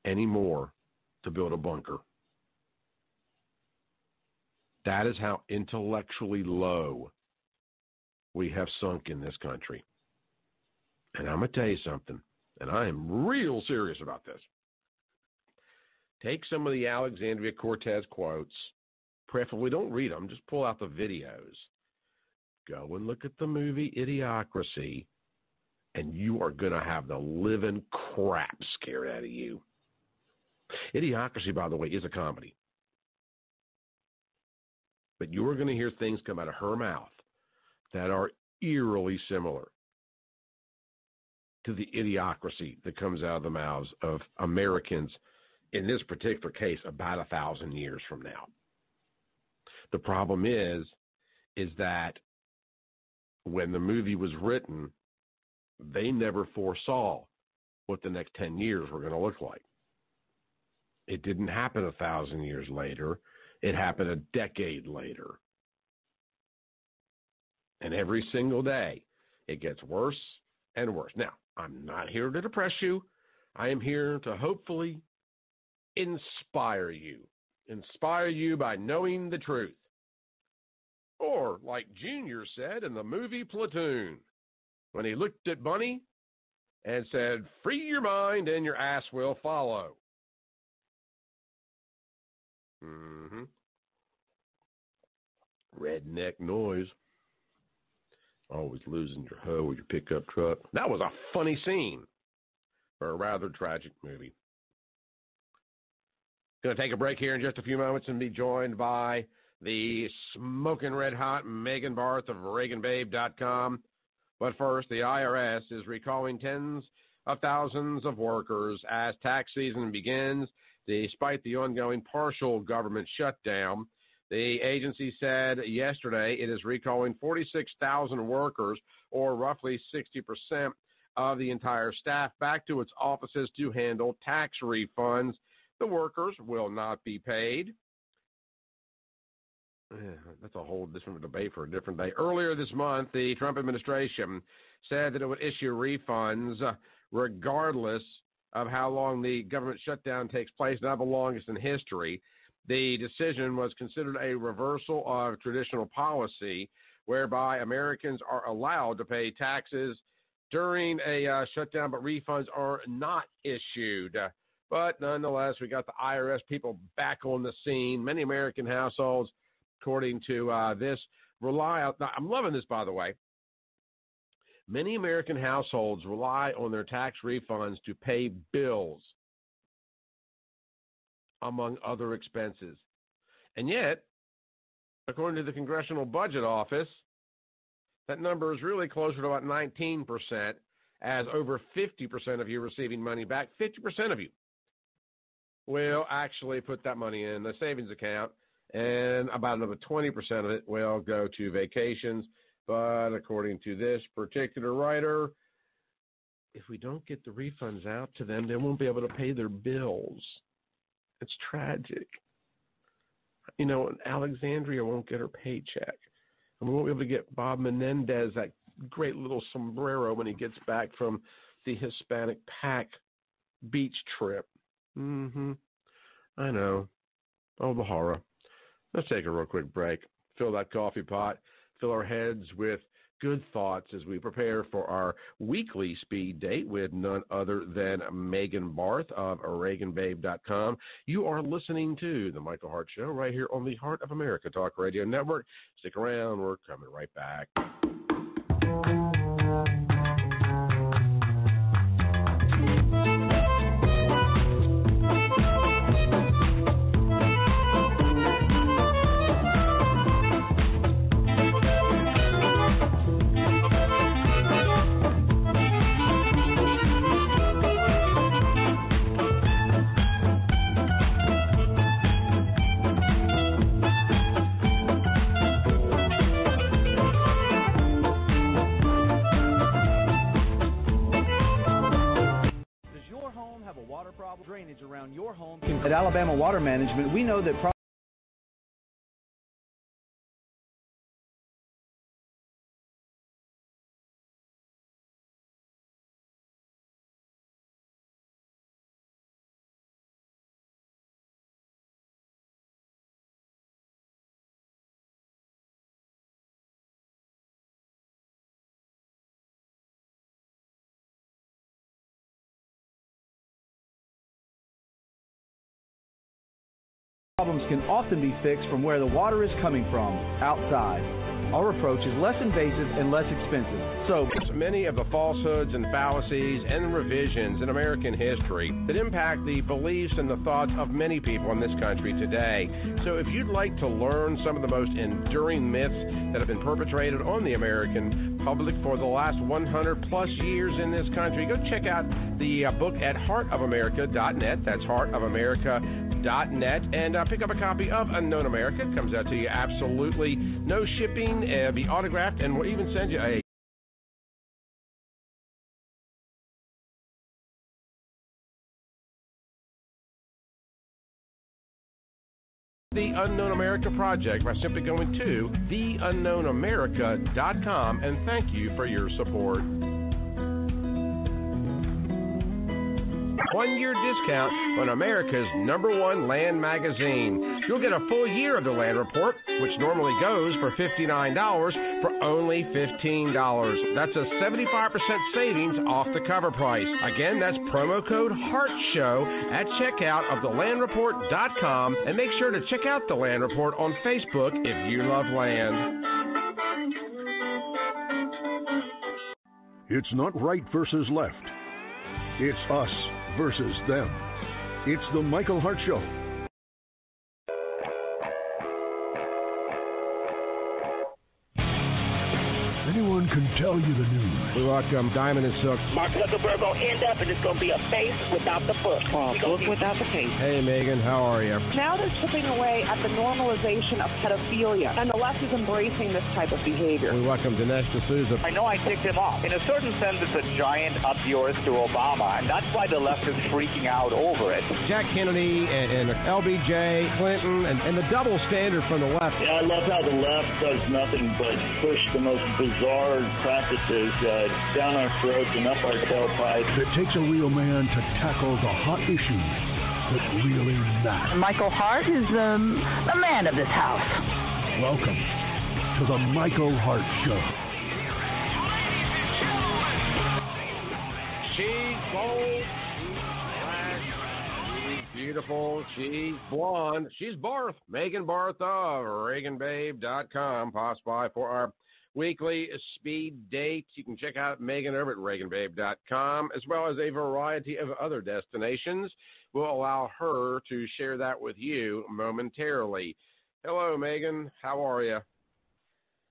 anymore to build a bunker. That is how intellectually low we have sunk in this country. And I'm going to tell you something, and I am real serious about this. Take some of the Alexandria Cortez quotes, preferably don't read them, just pull out the videos. Go and look at the movie Idiocracy, and you are going to have the living crap scared out of you. Idiocracy, by the way, is a comedy. But you are going to hear things come out of her mouth that are eerily similar to the idiocracy that comes out of the mouths of Americans, in this particular case, about 1,000 years from now. The problem is that when the movie was written, they never foresaw what the next 10 years were going to look like. It didn't happen 1,000 years later. It happened a decade later. And every single day, it gets worse and worse. Now, I'm not here to depress you. I am here to hopefully inspire you. Inspire you by knowing the truth. Or, like Junior said in the movie Platoon, when he looked at Bunny and said, "Free your mind and your ass will follow." Redneck noise. Always losing your hoe or your pickup truck. That was a funny scene for a rather tragic movie. Going to take a break here in just a few moments and be joined by the smoking red hot Megan Barth of ReaganBabe.com. But first, the IRS is recalling tens of thousands of workers as tax season begins, despite the ongoing partial government shutdown. The agency said yesterday it is recalling 46,000 workers, or roughly 60% of the entire staff, back to its offices to handle tax refunds. The workers will not be paid. That's a whole different debate for a different day. Earlier this month, the Trump administration said that it would issue refunds regardless of how long the government shutdown takes place, not the longest in history. The decision was considered a reversal of traditional policy, whereby Americans are allowed to pay taxes during a shutdown, but refunds are not issued. But nonetheless, we got the IRS people back on the scene. Many American households, according to this, rely on. Now, I'm loving this, by the way. Many American households rely on their tax refunds to pay bills, among other expenses. And yet, according to the Congressional Budget Office, that number is really closer to about 19%, as over 50% of you receiving money back, 50% of you will actually put that money in the savings account, and about another 20% of it will go to vacations. But according to this particular writer, if we don't get the refunds out to them, they won't be able to pay their bills. It's tragic. You know, Alexandria won't get her paycheck. And we won't be able to get Bob Menendez that great little sombrero when he gets back from the Hispanic Pack beach trip. I know. Oh, the horror. Let's take a real quick break. Fill that coffee pot. Fill our heads with good thoughts as we prepare for our weekly speed date with none other than Megan Barth of ReaganBabe.com. You are listening to The Michael Hart Show right here on the Heart of America Talk Radio Network. Stick around. We're coming right back. Drainage around your home. At Alabama Water Management, we know that problems can often be fixed from where the water is coming from, outside. Our approach is less invasive and less expensive. So many of the falsehoods and fallacies and revisions in American history that impact the beliefs and the thoughts of many people in this country today. So if you'd like to learn some of the most enduring myths that have been perpetrated on the American public for the last 100 plus years in this country, go check out the book at heartofamerica.net. That's heartofamerica.net, and pick up a copy of Unknown America. It comes out to you absolutely no shipping, be autographed, and we'll even send you a The Unknown America Project by simply going to theunknownamerica.com, and thank you for your support. 1-year discount on America's #1 land magazine. You'll get a full year of the Land Report, which normally goes for $59, for only $15. That's a 75% savings off the cover price. Again, that's promo code HARTSHOW at checkout of thelandreport.com, and make sure to check out the Land Report on Facebook if you love land. It's not right versus left. It's us versus them. It's the Michael Hart Show. Anyone can tell you the news. We welcome Diamond and Silk. Mark Zuckerberg going to end up, and it's going to be a face without the book. Book without the face. Hey, Megan, how are you? Now they're chipping away at the normalization of pedophilia, and the left is embracing this type of behavior. We welcome Dinesh D'Souza. I know I ticked him off. In a certain sense, it's a giant up yours to Obama, and that's why the left is freaking out over it. Jack Kennedy and LBJ, Clinton, and the double standard from the left. Yeah, I love how the left does nothing but push the most bizarre practices down our throats and up our tailpipes. It takes a real man to tackle the hot issues that really matter. Michael Hart is the man of this house. Welcome to the Michael Hart Show. She's bold, she's black, she's beautiful, she's blonde, she's Barth. Megan Barth of ReaganBabe.com. Pass by for our weekly speed dates. You can check out Megan over at ReaganBabe.com, as well as a variety of other destinations. We'll allow her to share that with you momentarily. Hello, Megan. How are you?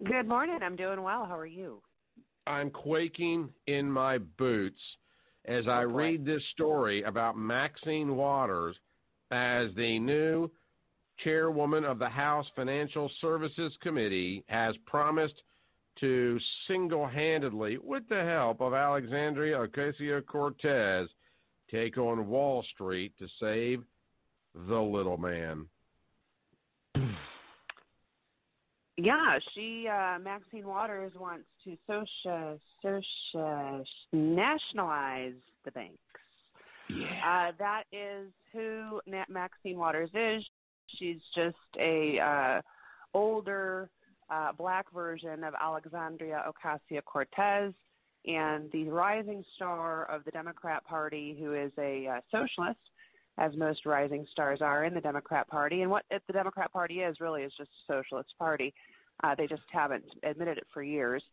Good morning. I'm doing well. How are you? I'm quaking in my boots as I read this story about Maxine Waters as the new chairwoman of the House Financial Services Committee has promised to single-handedly, with the help of Alexandria Ocasio-Cortez, take on Wall Street to save the little man. Yeah, Maxine Waters wants to nationalize the banks. Yeah. That is who Maxine Waters is. She's just a older black version of Alexandria Ocasio-Cortez, and the rising star of the Democrat Party, who is a socialist, as most rising stars are in the Democrat Party. And what the Democrat Party is really is just a socialist party. They just haven't admitted it for years.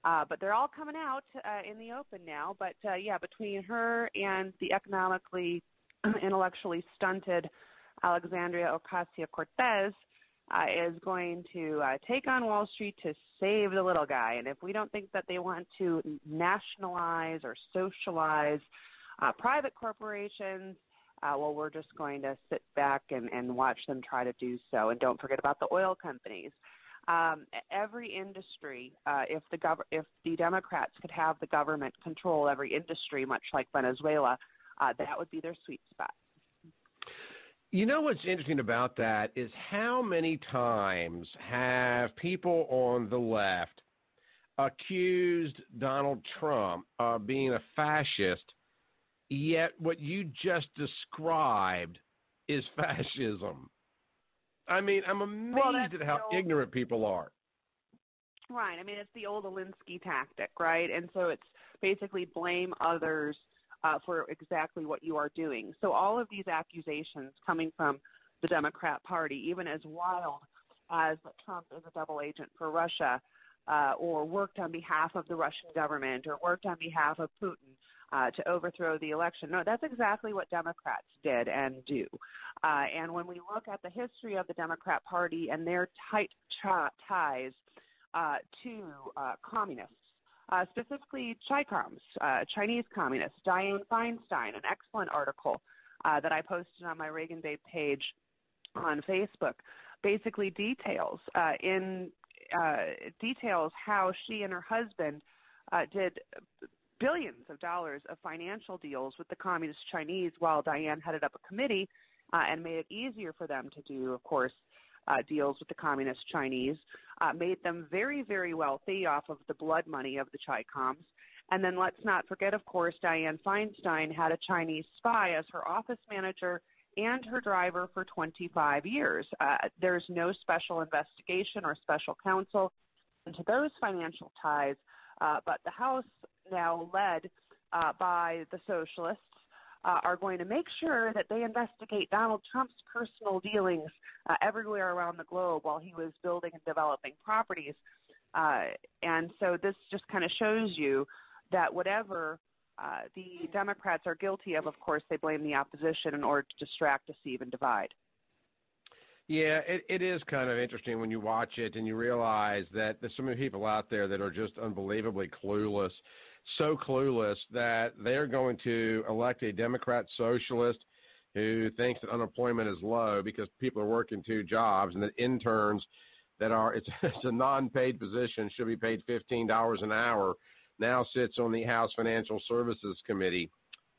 But they're all coming out in the open now. But, between her and the economically, intellectually stunted Alexandria Ocasio-Cortez, is going to take on Wall Street to save the little guy. And if we don't think that they want to nationalize or socialize private corporations, well, we're just going to sit back and watch them try to do so. And don't forget about the oil companies. Every industry, if the Democrats could have the government control every industry, much like Venezuela, that would be their sweet spot. You know what's interesting about that is how many times have people on the left accused Donald Trump of being a fascist, yet what you just described is fascism. I mean, I'm amazed at how ignorant people are. Right. I mean, it's the old Alinsky tactic, right? And so it's basically blame others for exactly what you are doing. So all of these accusations coming from the Democrat Party, even as wild as that Trump is a double agent for Russia, or worked on behalf of the Russian government, or worked on behalf of Putin to overthrow the election. No, that's exactly what Democrats did and do. And when we look at the history of the Democrat Party and their tight ties to communists, specifically Chinese communists, Dianne Feinstein, an excellent article that I posted on my Reagan Babe page on Facebook, basically details how she and her husband did billions of dollars of financial deals with the communist Chinese while Dianne headed up a committee and made it easier for them to do, of course, deals with the communist Chinese, made them very, very wealthy off of the blood money of the Chi-Coms. And then let's not forget, of course, Dianne Feinstein had a Chinese spy as her office manager and her driver for 25 years. There's no special investigation or special counsel into those financial ties, but the House, now led by the socialists, are going to make sure that they investigate Donald Trump's personal dealings everywhere around the globe while he was building and developing properties. And so this just kind of shows you that whatever the Democrats are guilty of course, they blame the opposition in order to distract, deceive, and divide. Yeah, it is kind of interesting when you watch it and you realize that there's so many people out there that are just unbelievably clueless, so clueless that they're going to elect a Democrat socialist who thinks that unemployment is low because people are working 2 jobs, and that interns that are, it's a non-paid position, should be paid $15 an hour, now sits on the House Financial Services Committee,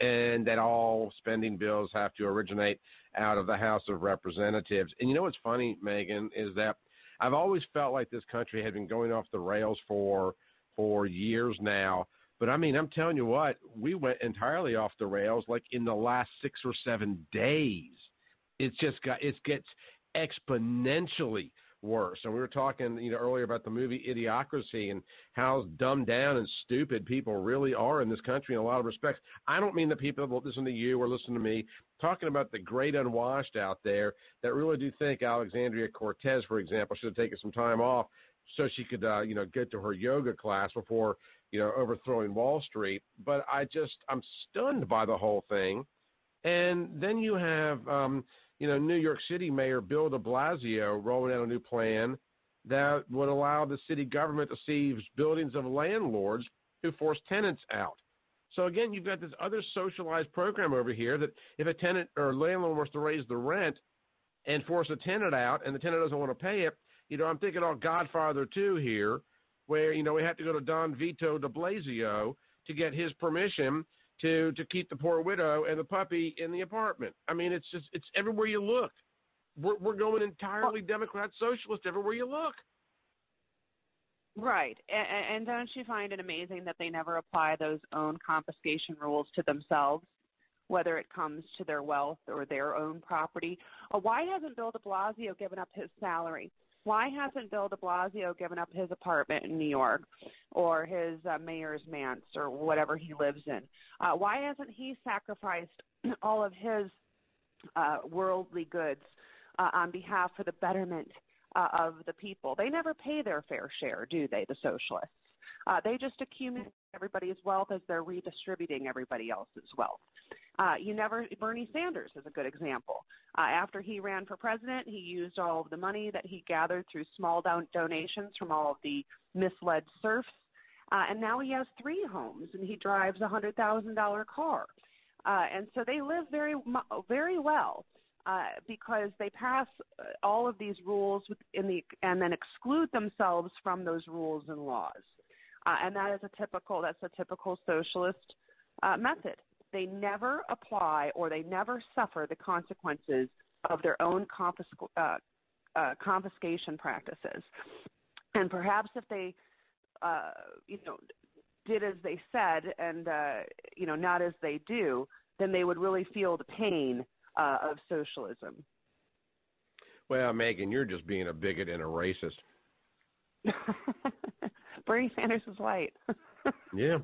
and that all spending bills have to originate out of the House of Representatives. And you know what's funny, Megan, is that I've always felt like this country had been going off the rails for years now. But, I mean, I'm telling you what, we went entirely off the rails like in the last 6 or 7 days. It gets exponentially worse. And we were talking, earlier about the movie Idiocracy and how dumbed down and stupid people really are in this country in a lot of respects. I don't mean the people that listen to you or listen to me, talking about the great unwashed out there that really do think Alexandria Cortez, for example, should have taken some time off so she could, get to her yoga class before, overthrowing Wall Street. But I'm stunned by the whole thing. And then you have, New York City Mayor Bill de Blasio rolling out a new plan that would allow the city government to seize buildings of landlords who force tenants out. So, again, you've got this other socialized program over here that if a tenant or landlord wants to raise the rent and force a tenant out and the tenant doesn't want to pay it, I'm thinking all Godfather 2 here, where, we have to go to Don Vito de Blasio to get his permission to keep the poor widow and the puppy in the apartment. I mean, it's everywhere you look. We're going entirely Democrat socialist everywhere you look. Right. And don't you find it amazing that they never apply those own confiscation rules to themselves, whether it comes to their wealth or their own property? Why hasn't Bill de Blasio given up his salary? Why hasn't Bill de Blasio given up his apartment in New York or his mayor's manse or whatever he lives in? Why hasn't he sacrificed all of his worldly goods on behalf of the betterment of the people? They never pay their fair share, do they, the socialists? They just accumulate everybody's wealth as they're redistributing everybody else's wealth. Bernie Sanders is a good example. After he ran for president, he used all of the money that he gathered through small donations from all of the misled serfs, and now he has 3 homes, and he drives a $100,000 car. And so they live very, very well because they pass all of these rules and then exclude themselves from those rules and laws. And that's a typical socialist method. They never apply or they never suffer the consequences of their own confiscation practices. And perhaps if they, did as they said and, not as they do, then they would really feel the pain of socialism. Well, Megan, you're just being a bigot and a racist. Bernie Sanders is white. Yeah.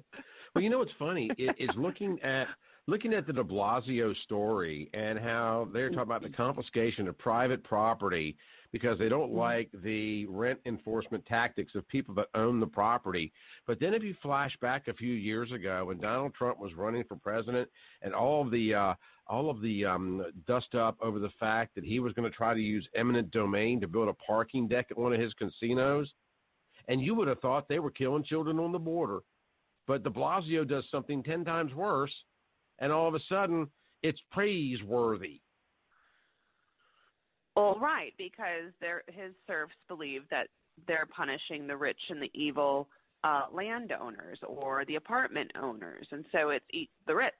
Well, what's funny is looking at the de Blasio story and how they're talking about the confiscation of private property because they don't like the rent enforcement tactics of people that own the property. But then if you flash back a few years ago when Donald Trump was running for president and all of the dust up over the fact that he was going to try to use eminent domain to build a parking deck at one of his casinos, and you would have thought they were killing children on the border. But de Blasio does something 10 times worse, and all of a sudden, it's praiseworthy. Well, right, because his serfs believe that they're punishing the rich and the evil landowners or the apartment owners, and so it's eat the rich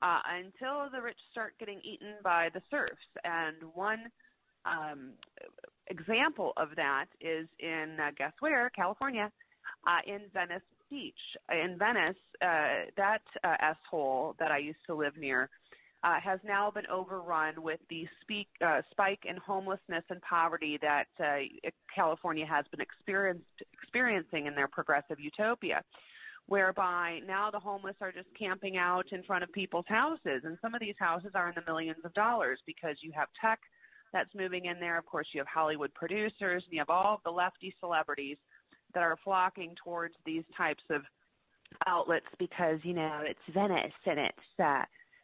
until the rich start getting eaten by the serfs. And one example of that is in, guess where, California, in Venice Beach. In Venice, that S-hole that I used to live near has now been overrun with the spike in homelessness and poverty that California has been experiencing in their progressive utopia, whereby now the homeless are just camping out in front of people's houses. And some of these houses are in the millions of dollars because you have tech that's moving in there. Of course, you have Hollywood producers, and you have all of the lefty celebrities that are flocking towards these types of outlets because, it's Venice and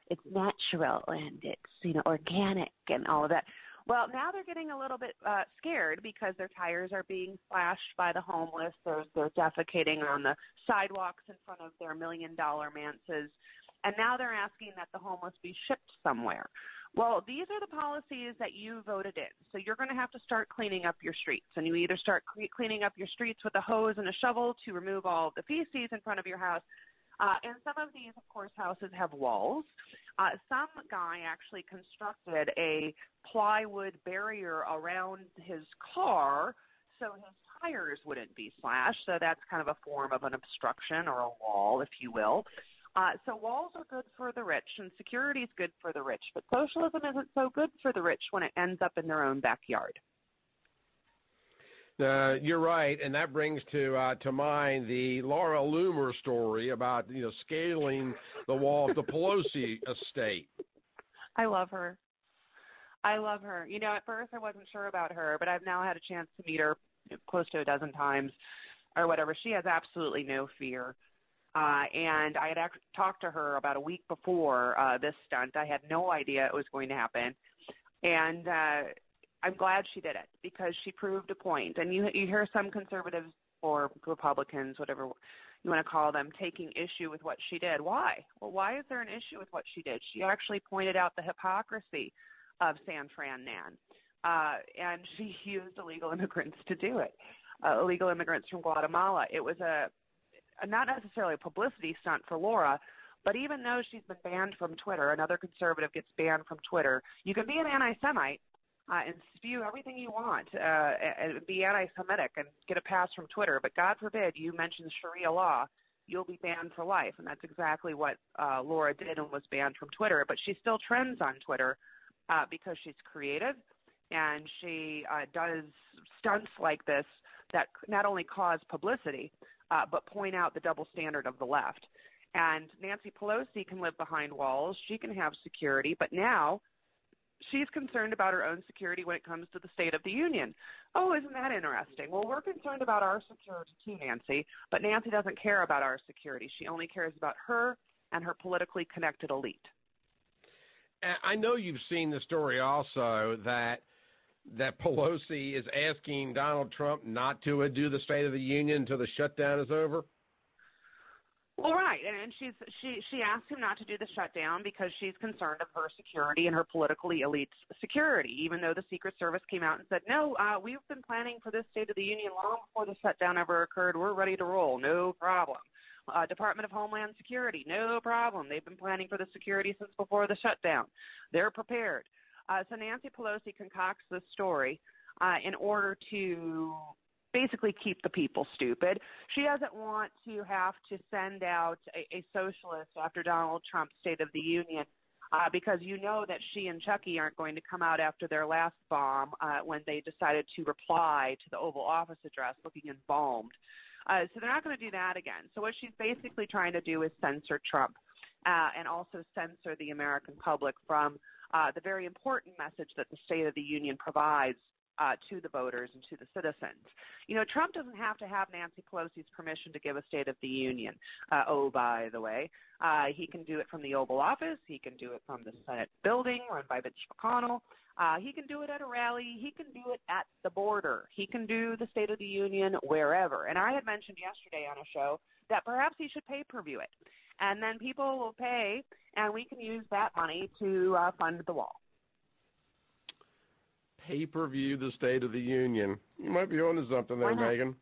it's natural and it's, organic and all of that. Well, now they're getting a little bit scared because their tires are being slashed by the homeless. They're defecating on the sidewalks in front of their $1 million manses. And now they're asking that the homeless be shipped somewhere. Well, these are the policies that you voted in. So you're going to have to start cleaning up your streets. And you either start cleaning up your streets with a hose and a shovel to remove all of the feces in front of your house. And some of these, of course, houses have walls. Some guy actually constructed a plywood barrier around his car so his tires wouldn't be slashed. So that's kind of a form of an obstruction or a wall, if you will. So walls are good for the rich, and security is good for the rich. But socialism isn't so good for the rich when it ends up in their own backyard. You're right, and that brings to mind the Laura Loomer story about scaling the wall of the Pelosi estate. I love her. At first I wasn't sure about her, but I've now had a chance to meet her close to a dozen times or whatever. She has absolutely no fear. And I had talked to her about a week before this stunt. I had no idea it was going to happen. And I'm glad she did it because she proved a point. And you hear some conservatives or Republicans, whatever you want to call them, taking issue with what she did. Why? Well, why is there an issue with what she did? She actually pointed out the hypocrisy of San Fran Nan. And she used illegal immigrants to do it, illegal immigrants from Guatemala. It was not necessarily a publicity stunt for Laura, but even though she's been banned from Twitter, another conservative gets banned from Twitter, you can be an anti-Semite and spew everything you want and be anti-Semitic and get a pass from Twitter. But God forbid you mention Sharia law, you'll be banned for life. And that's exactly what Laura did and was banned from Twitter. But she still trends on Twitter because she's creative and she does stunts like this that not only cause publicity, but point out the double standard of the left. And Nancy Pelosi can live behind walls. She can have security. But now she's concerned about her own security when it comes to the State of the Union. Oh, isn't that interesting? Well, we're concerned about our security too, Nancy. But Nancy doesn't care about our security. She only cares about her and her politically connected elite. I know you've seen the story also that Pelosi is asking Donald Trump not to do the State of the Union until the shutdown is over? Well, right, and she asked him not to do the shutdown because she's concerned of her security and her politically elite's security, even though the Secret Service came out and said, no, we've been planning for this State of the Union long before the shutdown ever occurred. We're ready to roll, no problem. Department of Homeland Security, no problem. They've been planning for the security since before the shutdown. They're prepared. So Nancy Pelosi concocts this story in order to basically keep the people stupid. She doesn't want to have to send out a socialist after Donald Trump's State of the Union because you know that she and Chucky aren't going to come out after their last bomb when they decided to reply to the Oval Office address looking embalmed. So they're not going to do that again. So what she's basically trying to do is censor Trump and also censor the American public from the very important message that the State of the Union provides to the voters and to the citizens. Trump doesn't have to have Nancy Pelosi's permission to give a State of the Union. Oh, by the way, he can do it from the Oval Office. He can do it from the Senate building run by Mitch McConnell. He can do it at a rally. He can do it at the border. He can do the State of the Union wherever. And I had mentioned yesterday on a show that perhaps he should pay-per-view it. And then people will pay, and we can use that money to fund the wall. Pay-per-view the State of the Union. You might be onto something there, Megan.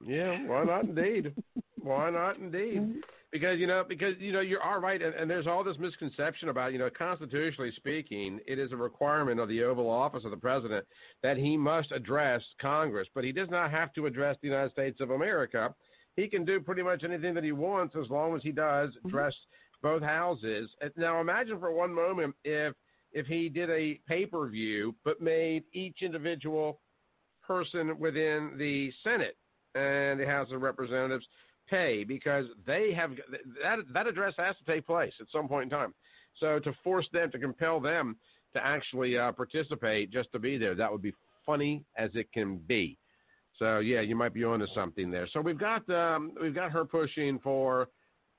Yeah, why not indeed? Why not indeed? Because you are right, and there's all this misconception about, constitutionally speaking, it is a requirement of the Oval Office of the President that he must address Congress, but he does not have to address the United States of America. He can do pretty much anything that he wants as long as he does address both houses. Now, imagine for one moment if he did a pay-per-view but made each individual person within the Senate and the House of Representatives pay, because they have that address has to take place at some point in time. So to force them, to compel them to actually participate just to be there, that would be funny as it can be. So yeah, you might be onto something there. So we've got her pushing for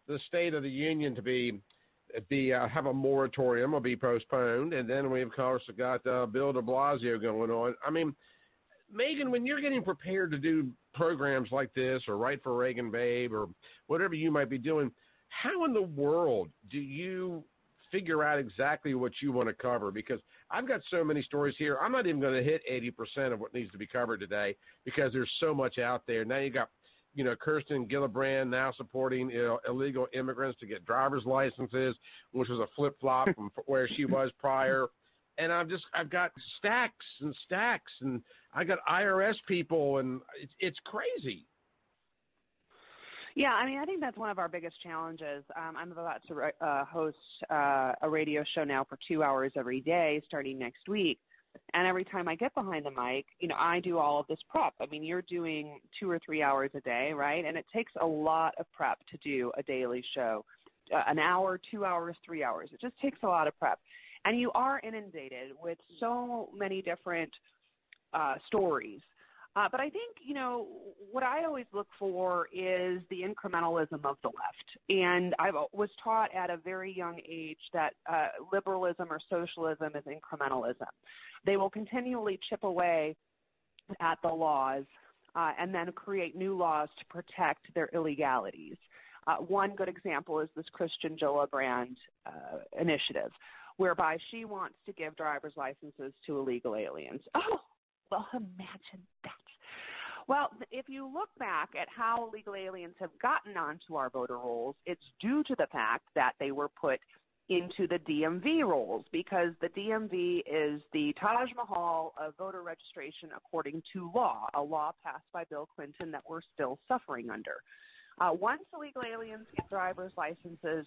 the State of the Union to be have a moratorium or be postponed, and then we of course got Bill de Blasio going on. I mean, Megan, when you're getting prepared to do programs like this or Write for Reagan Babe or whatever you might be doing, how in the world do you figure out exactly what you want to cover? Because I've got so many stories here. I'm not even going to hit 80% of what needs to be covered today because there's so much out there. Now you got, Kirsten Gillibrand now supporting illegal immigrants to get driver's licenses, which was a flip-flop from where she was prior. And I've got stacks and stacks, and I got IRS people, and it's crazy. Yeah, I mean, I think that's one of our biggest challenges. I'm about to host a radio show now for 2 hours every day starting next week. And every time I get behind the mic, I do all of this prep. I mean, you're doing 2 or 3 hours a day, right? And it takes a lot of prep to do a daily show, an hour, 2 hours, 3 hours. It just takes a lot of prep. And you are inundated with so many different stories. But I think, what I always look for is the incrementalism of the left. And I was taught at a very young age that liberalism or socialism is incrementalism. They will continually chip away at the laws and then create new laws to protect their illegalities. One good example is this Christian Gillibrand initiative, whereby she wants to give driver's licenses to illegal aliens. Oh, well, imagine that. Well, if you look back at how illegal aliens have gotten onto our voter rolls, it's due to the fact that they were put into the DMV rolls, because the DMV is the Taj Mahal of voter registration according to law, a law passed by Bill Clinton that we're still suffering under. Once illegal aliens get driver's licenses,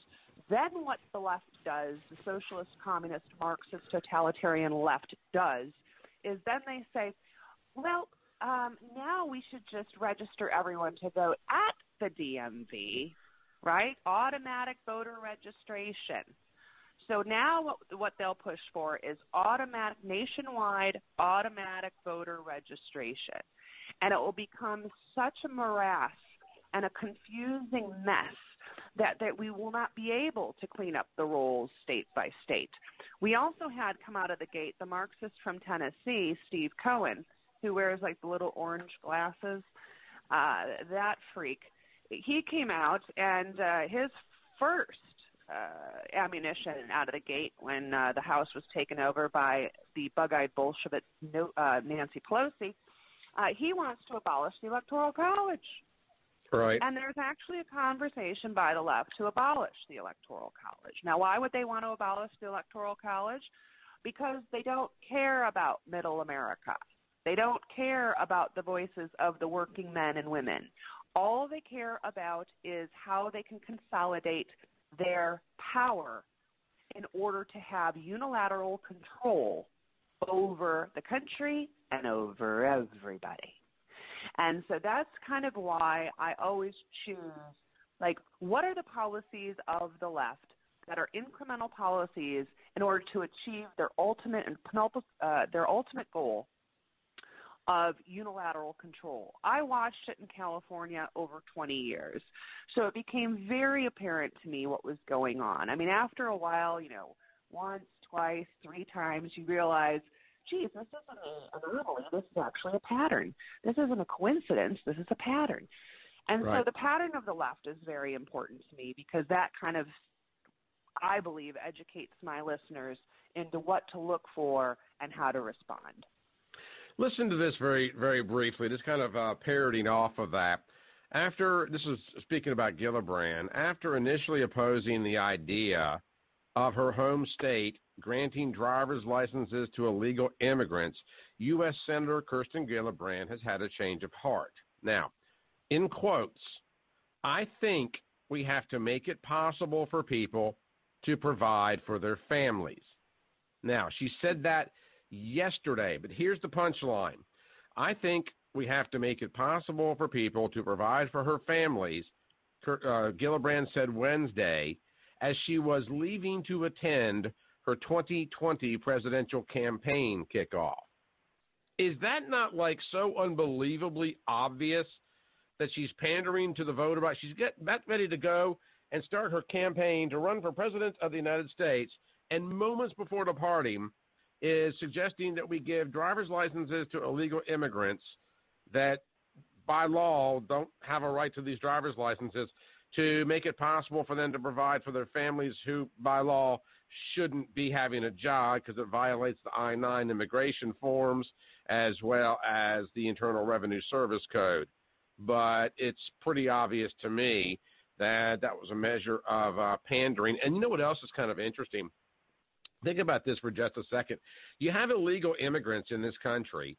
then what the left does, the socialist, communist, Marxist, totalitarian left does, is then they say, well, now we should just register everyone to vote at the DMV, right? Automatic voter registration. So now what they'll push for is nationwide automatic voter registration. And it will become such a morass and a confusing mess that we will not be able to clean up the rolls state by state. We also had come out of the gate the Marxist from Tennessee, Steve Cohen, who wears like the little orange glasses, that freak. He came out and his first ammunition out of the gate when the House was taken over by the bug-eyed Bolshevik Nancy Pelosi, he wants to abolish the Electoral College. Right. And there's actually a conversation by the left to abolish the Electoral College. Now, why would they want to abolish the Electoral College? Because they don't care about middle America. They don't care about the voices of the working men and women. All they care about is how they can consolidate their power in order to have unilateral control over the country and over everybody. And so that's kind of why I always choose, what are the policies of the left that are incremental policies in order to achieve their ultimate goal of unilateral control. I watched it in California over 20 years, so it became very apparent to me what was going on. I mean, after a while, once, twice, 3 times, you realize, geez, this isn't an anomaly. This is actually a pattern. This isn't a coincidence. This is a pattern. And right. So the pattern of the left is very important to me because that kind of, I believe, educates my listeners into what to look for and how to respond. Listen to this very, very briefly, just kind of parroting off of that. This is speaking about Gillibrand, after initially opposing the idea of her home state granting driver's licenses to illegal immigrants, U.S. Senator Kirsten Gillibrand has had a change of heart. Now, in quotes, I think we have to make it possible for people to provide for their families. Now, she said that yesterday, but here's the punchline. I think we have to make it possible for people to provide for her families, Gillibrand said Wednesday, as she was leaving to attend her 2020 presidential campaign kickoff. Is that not so unbelievably obvious that she's pandering to the voter? She's about ready to go and start her campaign to run for president of the United States, and moments before departing is suggesting that we give driver's licenses to illegal immigrants that by law don't have a right to these driver's licenses, to make it possible for them to provide for their families who by law shouldn't be having a job because it violates the I-9 immigration forms as well as the Internal Revenue Service Code. But it's pretty obvious to me that that was a measure of pandering. And you know what else is kind of interesting? Think about this for just a second. You have illegal immigrants in this country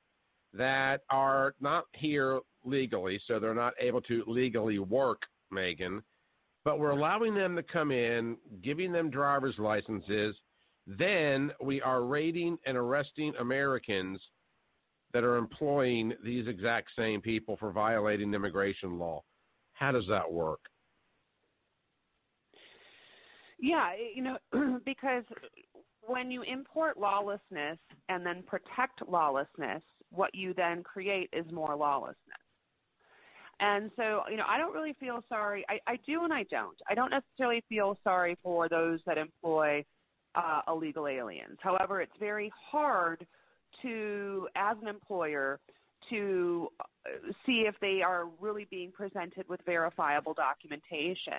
that are not here legally, so they're not able to legally work, Megan, but we're allowing them to come in, giving them driver's licenses. Then we are raiding and arresting Americans that are employing these exact same people for violating immigration law. How does that work? Yeah, because when you import lawlessness and then protect lawlessness, what you then create is more lawlessness. And so, I don't really feel sorry. I do and I don't. I don't necessarily feel sorry for those that employ illegal aliens. However, it's very hard to, as an employer, to see if they are really being presented with verifiable documentation.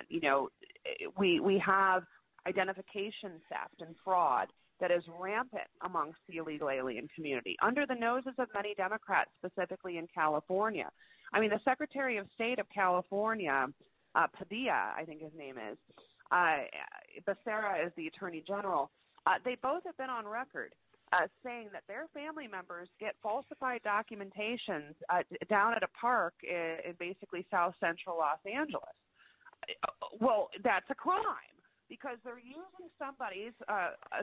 We have identification theft and fraud that is rampant amongst the illegal alien community, under the noses of many Democrats, specifically in California. I mean, the Secretary of State of California, Padilla, I think his name is, Becerra is the Attorney General. They both have been on record saying that their family members get falsified documentations down at a park in basically South Central Los Angeles. Well, that's a crime, because they're using somebody's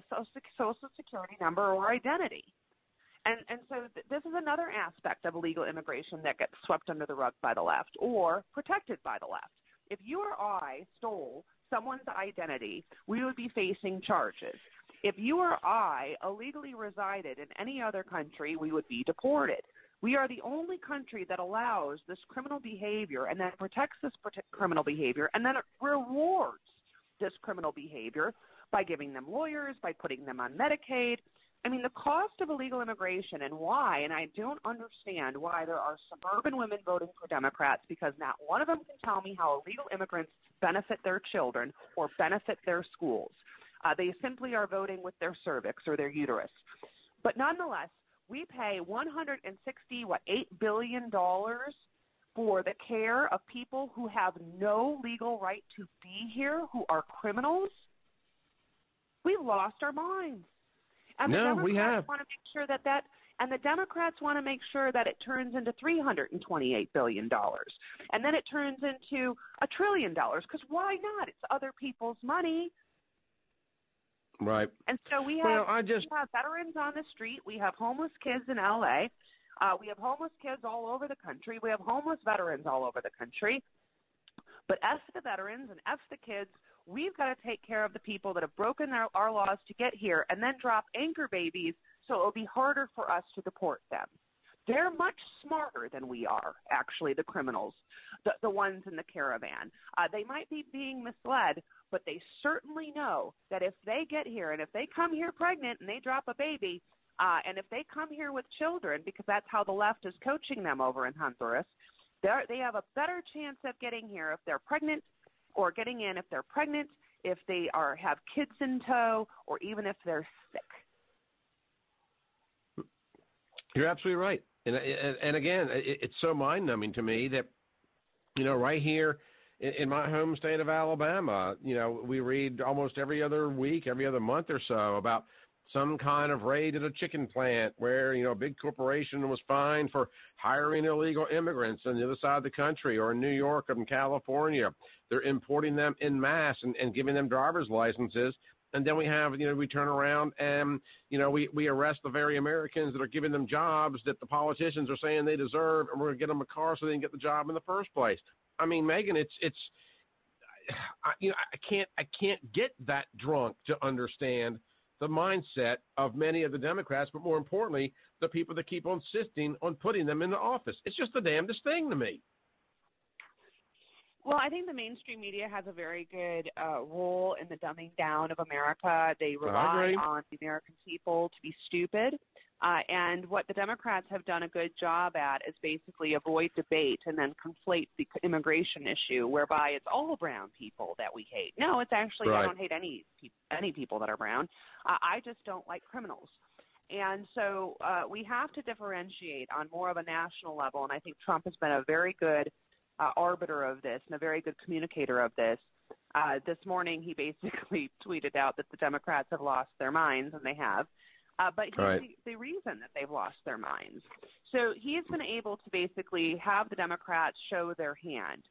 social security number or identity. And so this is another aspect of illegal immigration that gets swept under the rug by the left or protected by the left. If you or I stole someone's identity, we would be facing charges. If you or I illegally resided in any other country, we would be deported. We are the only country that allows this criminal behavior and then protects this criminal behavior and then it rewards this criminal behavior by giving them lawyers, by putting them on Medicaid. I mean, the cost of illegal immigration and why, and I don't understand why there are suburban women voting for Democrats, because not one of them can tell me how illegal immigrants benefit their children or benefit their schools. They simply are voting with their cervix or their uterus. But nonetheless, we pay $8 billion for the care of people who have no legal right to be here, who are criminals. We've lost our minds. And no, we have. Want to make sure and the Democrats want to make sure that it turns into $328 billion. And then it turns into $1 trillion, because why not? It's other people's money. Right. And so we have veterans on the street. We have homeless kids in L.A. We have homeless kids all over the country. We have homeless veterans all over the country. But F the veterans and F the kids. We've got to take care of the people that have broken our laws to get here and then drop anchor babies so it'll be harder for us to deport them. They're much smarter than we are, actually, the criminals, the ones in the caravan. They might be being misled, but they certainly know that if they get here and if they come here pregnant and they drop a baby, and if they come here with children, because that's how the left is coaching them over in Honduras, they have a better chance of getting here if they're pregnant, or getting in if they're pregnant, if they have kids in tow, or even if they're sick. You're absolutely right. And again, it's so mind-numbing to me that, right here in my home state of Alabama, we read almost every other week, every other month or so about some kind of raid at a chicken plant where, a big corporation was fined for hiring illegal immigrants on the other side of the country, or in New York or in California. They're importing them en masse and giving them driver's licenses. And then we have, we turn around and, we arrest the very Americans that are giving them jobs that the politicians are saying they deserve, and we're going to get them a car so they can get the job in the first place. I mean, Megan, I can't get that drunk to understand the mindset of many of the Democrats, but more importantly, the people that keep insisting on putting them into office. It's just the damnedest thing to me. Well, I think the mainstream media has a very good role in the dumbing down of America. They rely on the American people to be stupid. And what the Democrats have done a good job at is basically avoid debate and then conflate the immigration issue, whereby it's all brown people that we hate. No, it's actually I don't hate any people that are brown. I just don't like criminals. And so we have to differentiate on more of a national level, and I think Trump has been a very good arbiter of this and a very good communicator of this. This morning he basically tweeted out that the Democrats have lost their minds, and they have. But here's the reason that they've lost their minds. So he's been able to basically have the Democrats show their hand.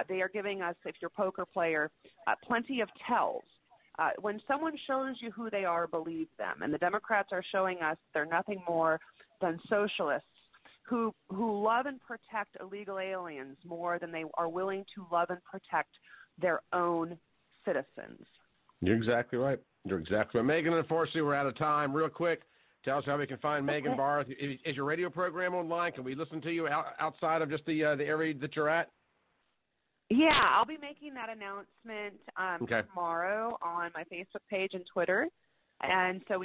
They are giving us, if you're a poker player, plenty of tells. When someone shows you who they are, believe them. And the Democrats are showing us they're nothing more than socialists who love and protect illegal aliens more than they are willing to love and protect their own citizens. You're exactly right. You're exactly right. Megan, unfortunately, we're out of time. Real quick, tell us how we can find Megan Barth. Is your radio program online? Can we listen to you outside of just the area that you're at? Yeah, I'll be making that announcement tomorrow on my Facebook page and Twitter. And so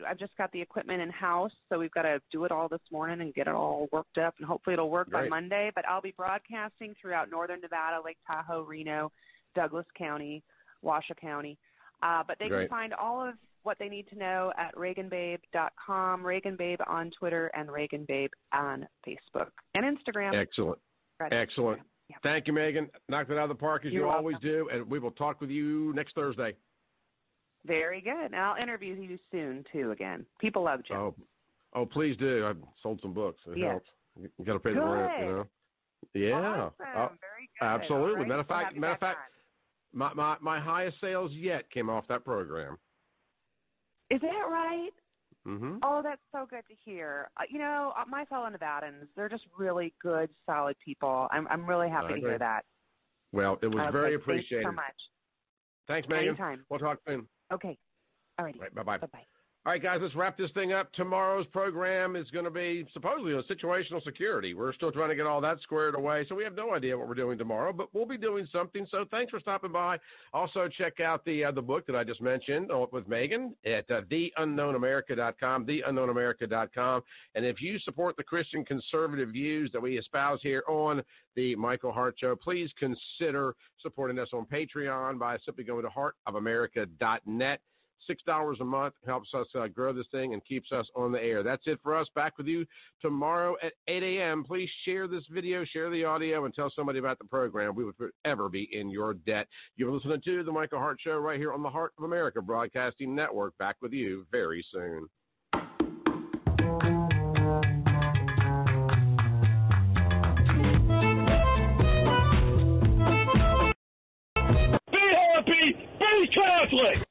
I've just got the equipment in house, so we've got to do it all this morning and get it all worked up, and hopefully it'll work by Monday. But I'll be broadcasting throughout northern Nevada, Lake Tahoe, Reno, Douglas County, Washoe County. But they can find all of what they need to know at ReaganBabe.com, ReaganBabe on Twitter, and ReaganBabe on Facebook and Instagram. Excellent. Excellent. Yep. Thank you, Megan. Knocked it out of the park as you always do, and we will talk with you next Thursday. Very good. And I'll interview you soon, too, again. People love you. Oh, please do. I've sold some books. It helps. You got to pay the rent, you know. Yeah. Awesome. Very good. Absolutely. Right. Matter of fact, my highest sales yet came off that program. Is that right? Mm-hmm. Oh, that's so good to hear. My fellow Nevadans, they're just really good, solid people. I'm really happy to hear that. Well, it was very appreciated. Thanks so much. Thanks, Megan. Anytime. We'll talk soon. Okay. All right. Bye-bye. Bye-bye. All right, guys, let's wrap this thing up. Tomorrow's program is going to be supposedly on situational security. We're still trying to get all that squared away, so we have no idea what we're doing tomorrow, but we'll be doing something. So thanks for stopping by. Also, check out the book that I just mentioned with Megan at theunknownamerica.com, theunknownamerica.com. And if you support the Christian conservative views that we espouse here on the Michael Hart Show, please consider supporting us on Patreon by simply going to heartofamerica.net. $6 a month helps us grow this thing and keeps us on the air. That's it for us. Back with you tomorrow at 8 a.m. Please share this video, share the audio, and tell somebody about the program. We would forever be in your debt. You're listening to The Michael Hart Show right here on the Heart of America Broadcasting Network. Back with you very soon. Be happy, be Catholic!